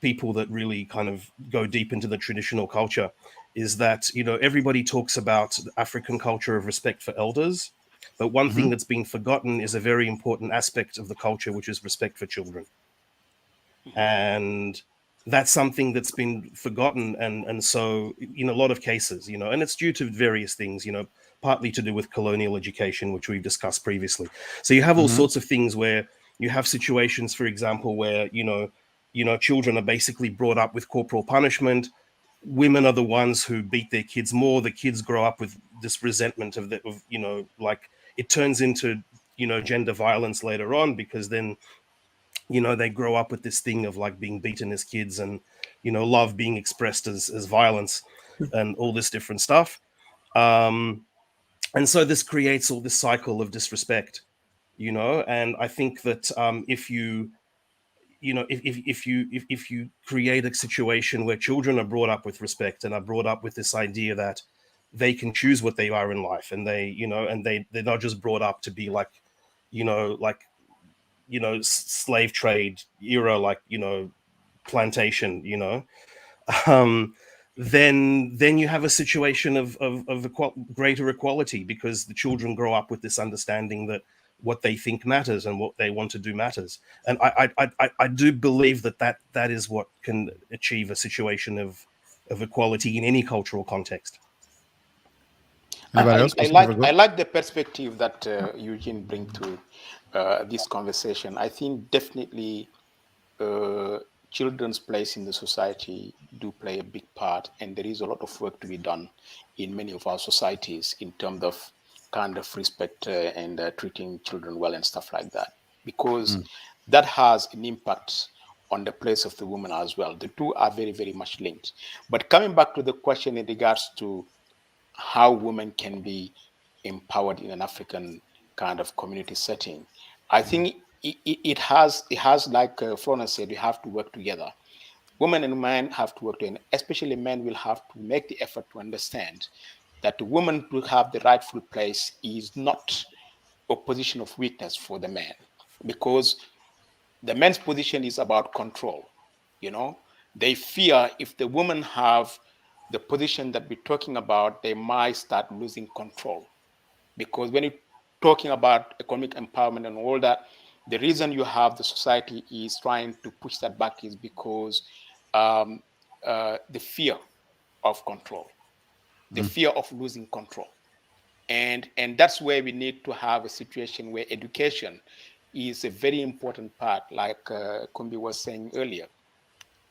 people that really kind of go deep into the traditional culture is that everybody talks about the African culture of respect for elders, but one thing that's been forgotten is a very important aspect of the culture, which is respect for children. And that's something that's been forgotten, and so in a lot of cases, and it's due to various things, partly to do with colonial education, which we've discussed previously. So you have all sorts of things where you have situations, for example, where children are basically brought up with corporal punishment. Women are the ones who beat their kids more. The kids grow up with this resentment of like it turns into gender violence later on, because then they grow up with this thing of like being beaten as kids, and love being expressed as violence and all this different stuff. And so this creates all this cycle of disrespect, and I think that if you create a situation where children are brought up with respect and are brought up with this idea that they can choose what they are in life, and they're not just brought up to be like slave trade era, like plantation, then you have a situation of greater equality, because the children grow up with this understanding that what they think matters and what they want to do matters. And I do believe that is what can achieve a situation of equality in any cultural context. I like the perspective that Eugene brings to this conversation. I think definitely children's place in the society do play a big part, and there is a lot of work to be done in many of our societies in terms of kind of respect and treating children well and stuff like that, because that has an impact on the place of the woman as well. The two are very, very much linked. But coming back to the question in regards to how women can be empowered in an African kind of community setting, I think it has like Florence said, we have to work together. Women and men have to work together, especially men will have to make the effort to understand that the woman to have the rightful place is not a position of weakness for the man, because the men's position is about control. They fear if the women have the position that we're talking about, they might start losing control. Because when you're talking about economic empowerment and all that, the reason you have the society is trying to push that back is because the fear of control, the fear of losing control. And that's where we need to have a situation where education is a very important part, like Kumbi was saying earlier.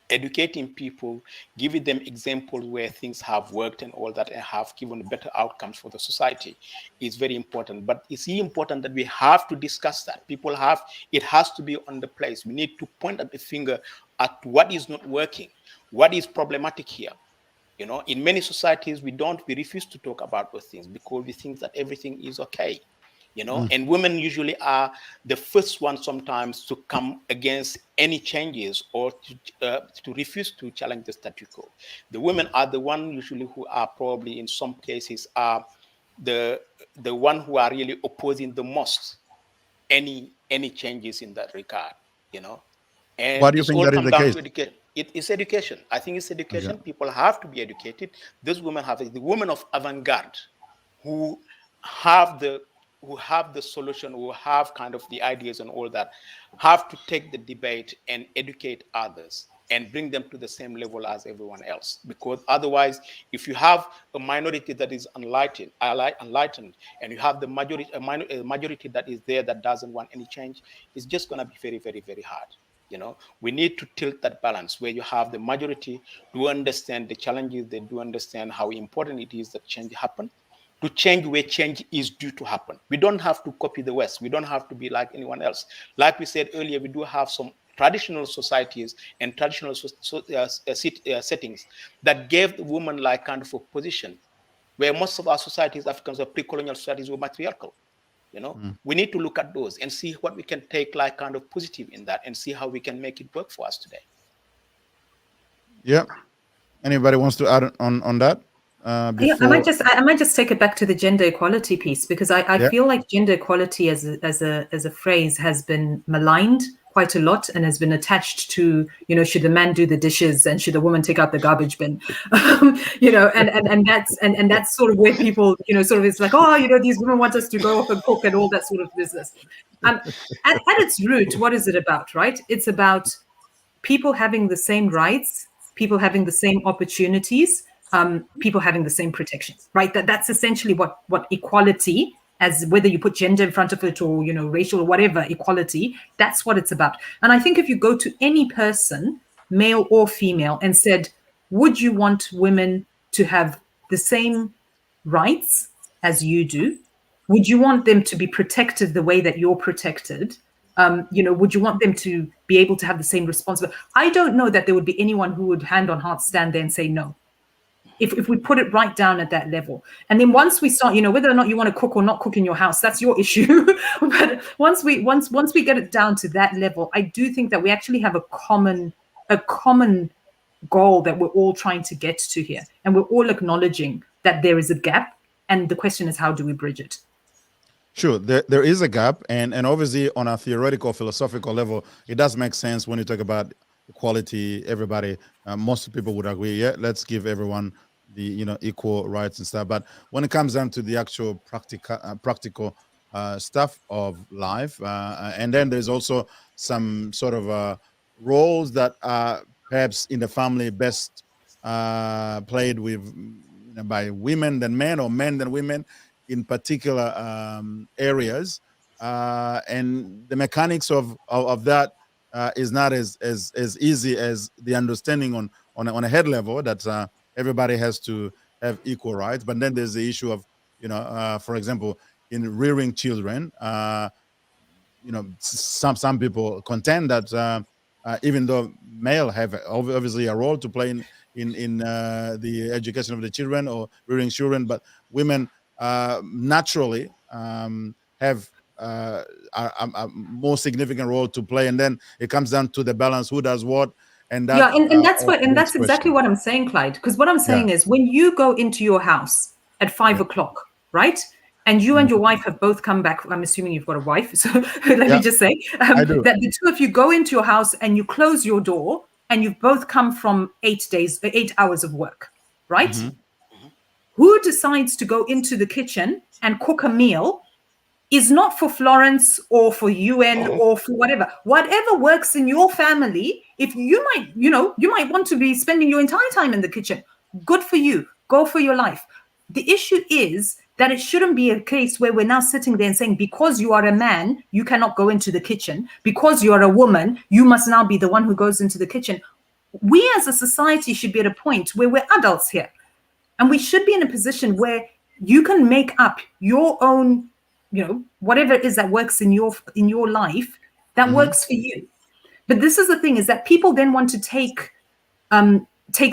Educating people, giving them examples where things have worked and all that and have given better outcomes for the society is very important. But it's important that we have to discuss that. It has to be on the place. We need to point at the finger at what is not working, what is problematic here. In many societies, we refuse to talk about those things because we think that everything is okay. And women usually are the first ones sometimes to come against any changes or to refuse to challenge the statu quo. The women are the one usually who are probably in some cases are the one who are really opposing the most any changes in that regard. And Why do you it's think all that is come the down case? to education. It is education. I think it's education. Okay. People have to be educated. Those women the women of avant-garde who have the solution, who have kind of the ideas and all that, have to take the debate and educate others and bring them to the same level as everyone else. Because otherwise, if you have a minority that is enlightened, and you have the majority that is there that doesn't want any change, it's just going to be very, very, very hard. We need to tilt that balance where you have the majority do understand the challenges, they do understand how important it is that change happen, to change where change is due to happen. We don't have to copy the West. We don't have to be like anyone else. Like we said earlier, we do have some traditional societies and traditional settings that gave the woman like kind of a position where most of our societies, Africans or pre-colonial societies, were matriarchal. We need to look at those and see what we can take like kind of positive in that and see how we can make it work for us today. Yeah. Anybody wants to add on that? Yeah, I might just take it back to the gender equality piece, because I feel like gender equality as a phrase has been maligned quite a lot and has been attached to, should the man do the dishes and should the woman take out the garbage bin? And that's sort of where people, sort of, it's like, these women want us to go off and cook and all that sort of business. At its root, what is it about, right? It's about people having the same rights, people having the same opportunities, people having the same protections, right? That's essentially what equality, as whether you put gender in front of it or, racial or whatever, equality, that's what it's about. And I think if you go to any person, male or female, and said, would you want women to have the same rights as you do? Would you want them to be protected the way that you're protected? Would you want them to be able to have the same responsibility? I don't know that there would be anyone who would hand on heart stand there and say no. If we put it right down at that level. And then once we start, whether or not you want to cook or not cook in your house, that's your issue. But once we get it down to that level, I do think that we actually have a common goal that we're all trying to get to here. And we're all acknowledging that there is a gap. And the question is, how do we bridge it? Sure, there is a gap, and obviously on a theoretical, philosophical level, it does make sense when you talk about equality. Everybody, most people would agree, yeah, let's give everyone the equal rights and stuff. But when it comes down to the actual practical stuff of life, and then there's also some sort of roles that are perhaps in the family best played with by women than men, or men than women in particular areas, and the mechanics of that is not as easy as the understanding on a head level that everybody has to have equal rights. But then there's the issue of for example, in rearing children, some people contend that even though male have obviously a role to play in the education of the children or rearing children, but women naturally have a more significant role to play, and then it comes down to the balance, who does what, and that. Yeah, and that's what, and that's exactly what I'm saying, Clyde. Because what I'm saying is, when you go into your house at 5 o'clock, right? And you and your wife have both come back. I'm assuming you've got a wife, so let me just say I do. that the two of you go into your house and you close your door, and you've both come from 8 hours of work, right? Who decides to go into the kitchen and cook a meal is not for Florence or for UN or for whatever works in your family. If you might, you might want to be spending your entire time in the kitchen. Good for you. Go for your life. The issue is that it shouldn't be a case where we're now sitting there and saying, because you are a man, you cannot go into the kitchen. Because you are a woman, you must now be the one who goes into the kitchen. We as a society should be at a point where we're adults here. And we should be in a position where you can make up your own, whatever it is that works in your life that works for you. But this is the thing, is that people then want to take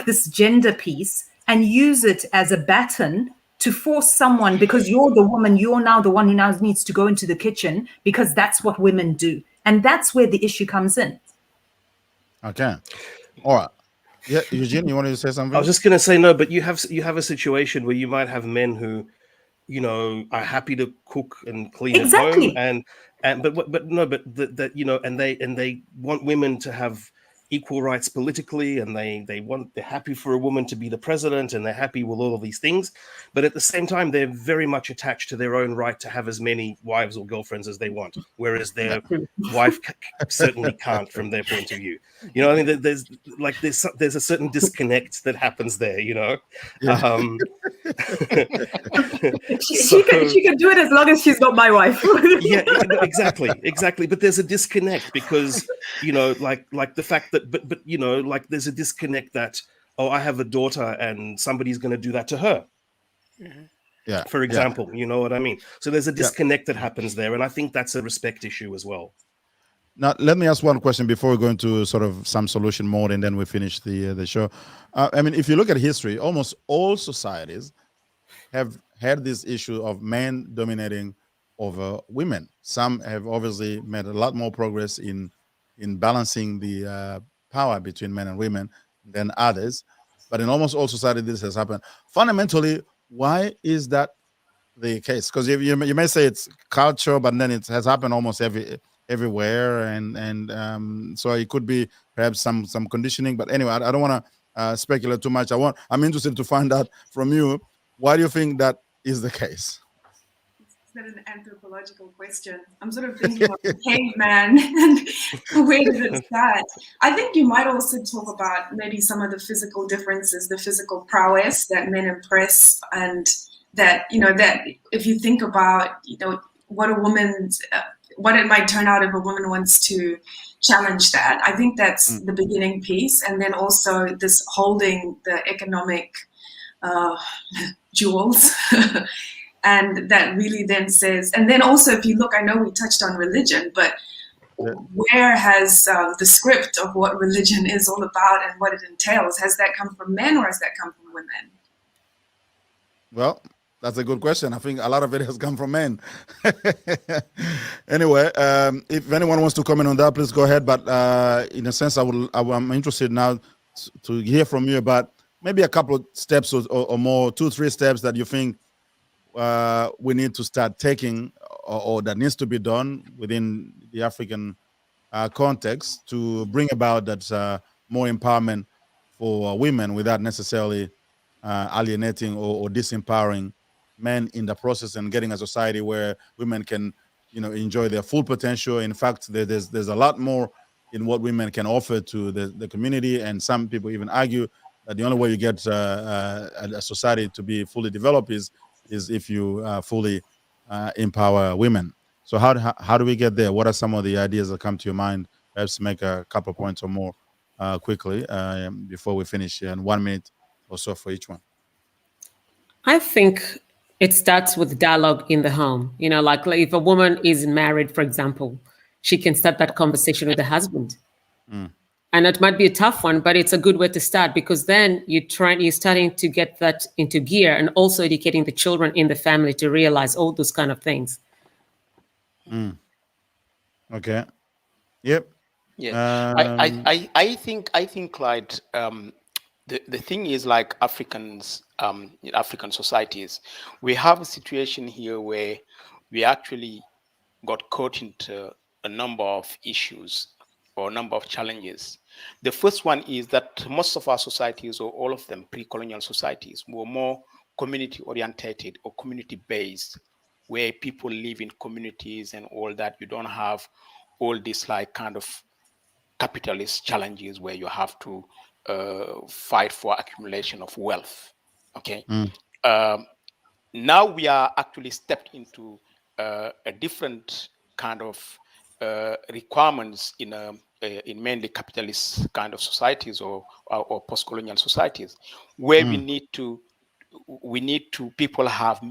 this gender piece and use it as a baton to force someone, because you're the woman, you're now the one who now needs to go into the kitchen because that's what women do. And that's where the issue comes in. Okay. All right. Yeah, Eugene, you wanted to say something? I was just going to say, no, but you have a situation where you might have men who, are happy to cook and clean at home, and they want women to have equal rights politically, and they're happy for a woman to be the president, and they're happy with all of these things, but at the same time they're very much attached to their own right to have as many wives or girlfriends as they want, whereas their wife certainly can't from their point of view. I mean, there's a certain disconnect that happens there. She can do it as long as she's not my wife. Exactly. But there's a disconnect because like the fact that there's a disconnect that, I have a daughter and somebody's going to do that to her. Yeah. For example, you know what I mean? So there's a disconnect that happens there, and I think that's a respect issue as well. Now, let me ask one question before we go into sort of some solution mode, and then we finish the show. I mean, if you look at history, almost all societies have had this issue of men dominating over women. Some have obviously made a lot more progress in balancing the power between men and women than others. But in almost all societies, this has happened. Fundamentally, why is that the case? Because you may say it's culture, but then it has happened almost everywhere, and so it could be perhaps some conditioning. But anyway, I don't want to speculate too much. I'm interested to find out from you, why do you think that is the case? Is that an anthropological question? I'm sort of thinking of the caveman and where did it start? I think you might also talk about maybe some of the physical differences, the physical prowess that men impress, and that that if you think about what a woman's what it might turn out if a woman wants to challenge that. I think that's the beginning piece. And then also this holding the economic jewels. And that really then says, and then also if you look, I know we touched on religion, but where has the script of what religion is all about and what it entails, has that come from men or has that come from women? Well, that's a good question. I think a lot of it has come from men. Anyway, if anyone wants to comment on that, please go ahead. But in a sense, I'm interested now to hear from you about maybe a couple of steps or more, 2-3 steps that you think we need to start taking or that needs to be done within the African context to bring about that more empowerment for women without necessarily alienating or disempowering men in the process, and getting a society where women can, enjoy their full potential. In fact, there's a lot more in what women can offer to the community, and some people even argue that the only way you get a society to be fully developed is if you fully empower women. So how do we get there? What are some of the ideas that come to your mind? Perhaps make a couple of points or more quickly before we finish, in 1 minute or so for each one. I think it starts with dialogue in the home. Like if a woman is married, for example, she can start that conversation with the husband. And it might be a tough one, but it's a good way to start, because then you're starting to get that into gear, and also educating the children in the family to realize all those kind of things. Okay. Yep. Yeah, I think Clyde, the thing is, like Africans, in African societies, we have a situation here where we actually got caught into a number of issues or a number of challenges. The first one is that most of our societies, or all of them, pre-colonial societies, were more community orientated or community based, where people live in communities and all that. You don't have all this like kind of capitalist challenges where you have to fight for accumulation of wealth. Okay. Now we are actually stepped into a different kind of requirements in mainly capitalist kind of societies or post-colonial societies, where we need to people have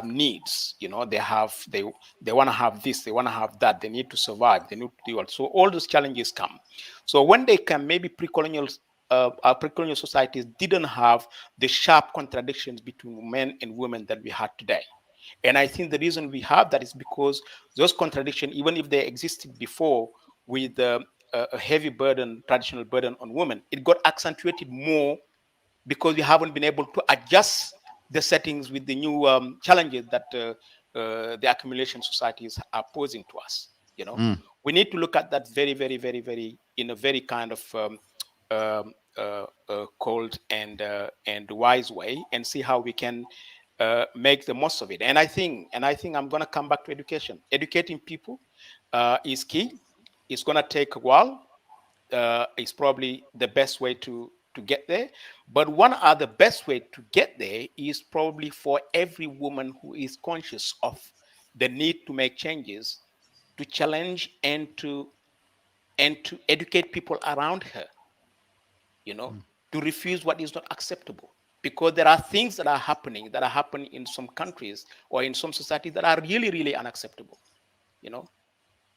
needs. You know, they want to have this, they want to have that, they need to survive, they need to do all. So all those challenges come. So when they come, maybe pre-colonial our pre-colonial societies didn't have the sharp contradictions between men and women that we had today. And I think the reason we have that is because those contradictions, even if they existed before with a heavy burden, traditional burden on women, it got accentuated more because we haven't been able to adjust the settings with the new challenges that the accumulation societies are posing to us. You know, we need to look at that very, very, very, very in a very kind of cold and wise way, and see how we can make the most of it. And I think I'm going to come back to education. Educating people is key. It's going to take a while. It's probably the best way to get there. But one other best way to get there is probably for every woman who is conscious of the need to make changes, to challenge and to educate people around her, you know, to refuse what is not acceptable. Because there are things that are happening in some countries or in some societies that are really, really unacceptable, you know.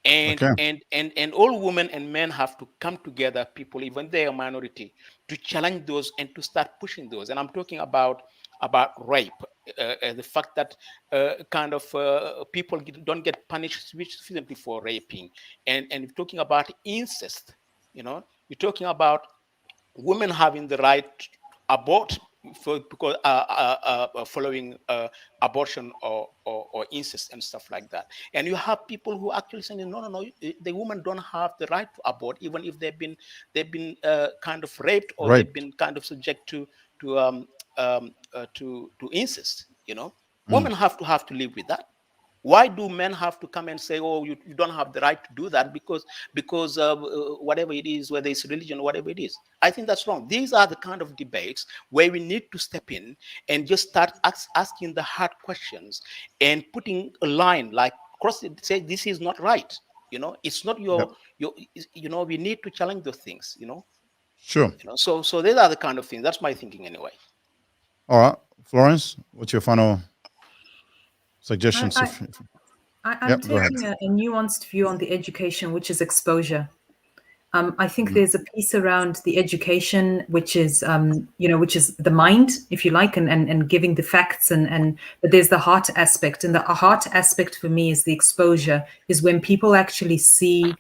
And all women and men have to come together, people, even they are minority, to challenge those and to start pushing those. And I'm talking about rape, the fact that people don't get punished sufficiently for raping, and talking about incest. You know, you're talking about women having the right to abort because following abortion or incest and stuff like that. And you have people who actually saying, no, the women don't have the right to abort, even if they've been kind of raped, or they've been kind of subject to incest. You know, women have to live with that. Why do men have to come and say, oh, you don't have the right to do that because whatever it is, whether it's religion or whatever it is? I think that's wrong. These are the kind of debates where we need to step in and just start asking the hard questions and putting a line, like cross it, say this is not right. You know, it's not your you know, we need to challenge those things, you know. Sure. You know, so these are the kind of things. That's my thinking anyway. All right, Florence, what's your final suggestions? I'm taking a nuanced view on the education, which is exposure. I think there's a piece around the education, which is, which is the mind, if you like, and giving the facts, but there's the heart aspect. And the heart aspect for me is the exposure, is when people actually see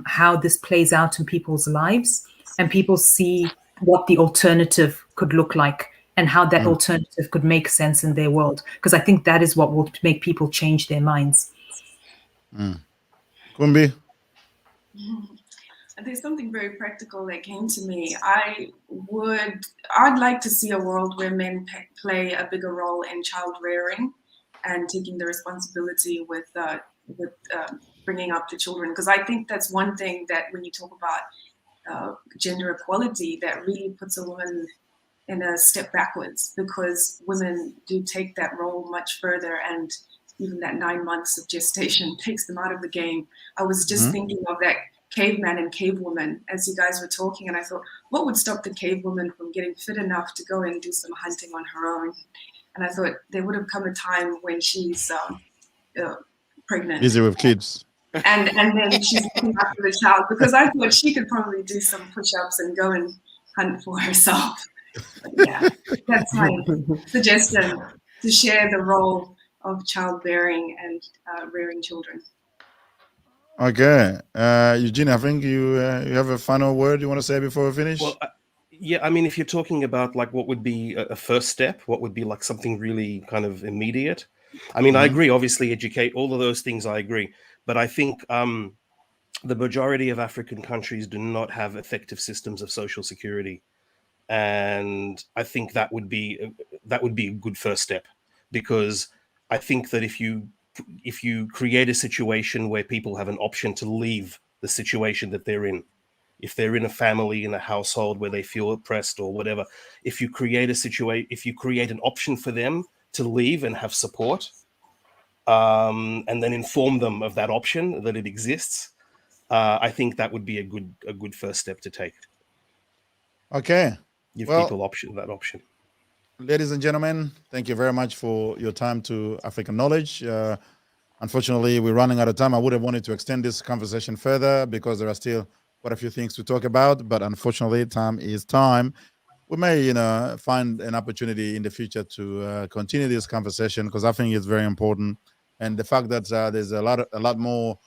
how this plays out in people's lives, and people see what the alternative could look like, and how that alternative could make sense in their world. Because I think that is what will make people change their minds. Kumbi? There's something very practical that came to me. I'd like to see a world where men play a bigger role in child rearing and taking the responsibility with bringing up the children. Because I think that's one thing that when you talk about gender equality, that really puts a woman in a step backwards, because women do take that role much further, and even that 9 months of gestation takes them out of the game. I was just thinking of that caveman and cavewoman as you guys were talking, and I thought, what would stop the cavewoman from getting fit enough to go and do some hunting on her own? And I thought there would have come a time when she's pregnant. Busy with kids. and then she's looking after the child, because I thought she could probably do some push-ups and go and hunt for herself. But yeah, that's my suggestion, to share the role of childbearing and rearing children. Okay, Eugene, I think you have a final word you want to say before we finish. Well, yeah, I mean, if you're talking about like what would be a first step, what would be like something really kind of immediate, I mean, I agree. Obviously, educate, all of those things, I agree. But I think the majority of African countries do not have effective systems of social security, and I think that would be a good first step, because I think that if you create a situation where people have an option to leave the situation that they're in, if they're in a family, in a household where they feel oppressed or whatever, if you create an option for them to leave and have support, and then inform them of that option, that it exists, I think that would be a good first step to take. Okay. Give Well, people that option. ladies and gentlemen, thank you very much for your time to African Knowledge. Unfortunately, we're running out of time. I would have wanted to extend this conversation further because there are still quite a few things to talk about, but unfortunately, time is time. We may, find an opportunity in the future to continue this conversation, because I think it's very important. And the fact that there's a lot more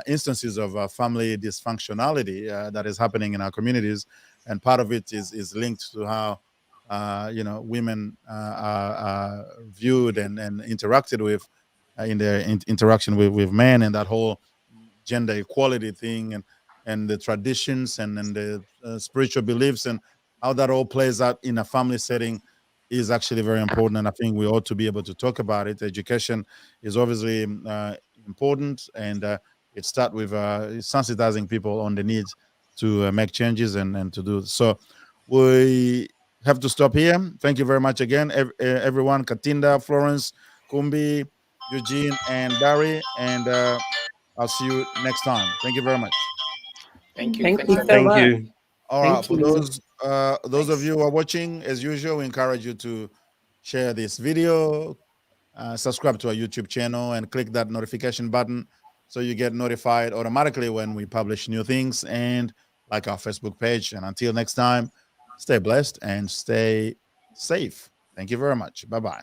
instances of family dysfunctionality that is happening in our communities, and part of it is linked to how women are viewed and interacted with in their interaction with men, and that whole gender equality thing, and the traditions and the spiritual beliefs, and how that all plays out in a family setting is actually very important. And I think we ought to be able to talk about it. Education is obviously important, and it starts with sensitizing people on the needs to make changes and to do so. We have to stop here. Thank you very much again, everyone. Katinda, Florence, Kumbi, Eugene, and Barry, and I'll see you next time. Thank you very much. Thank you. Thank Thank you you. so Thank much. you. All right. Thank For you. those of you who are watching, as usual, we encourage you to share this video, subscribe to our YouTube channel, and click that notification button so you get notified automatically when we publish new things, and like our Facebook page. And until next time, stay blessed and stay safe. Thank you very much. Bye-bye.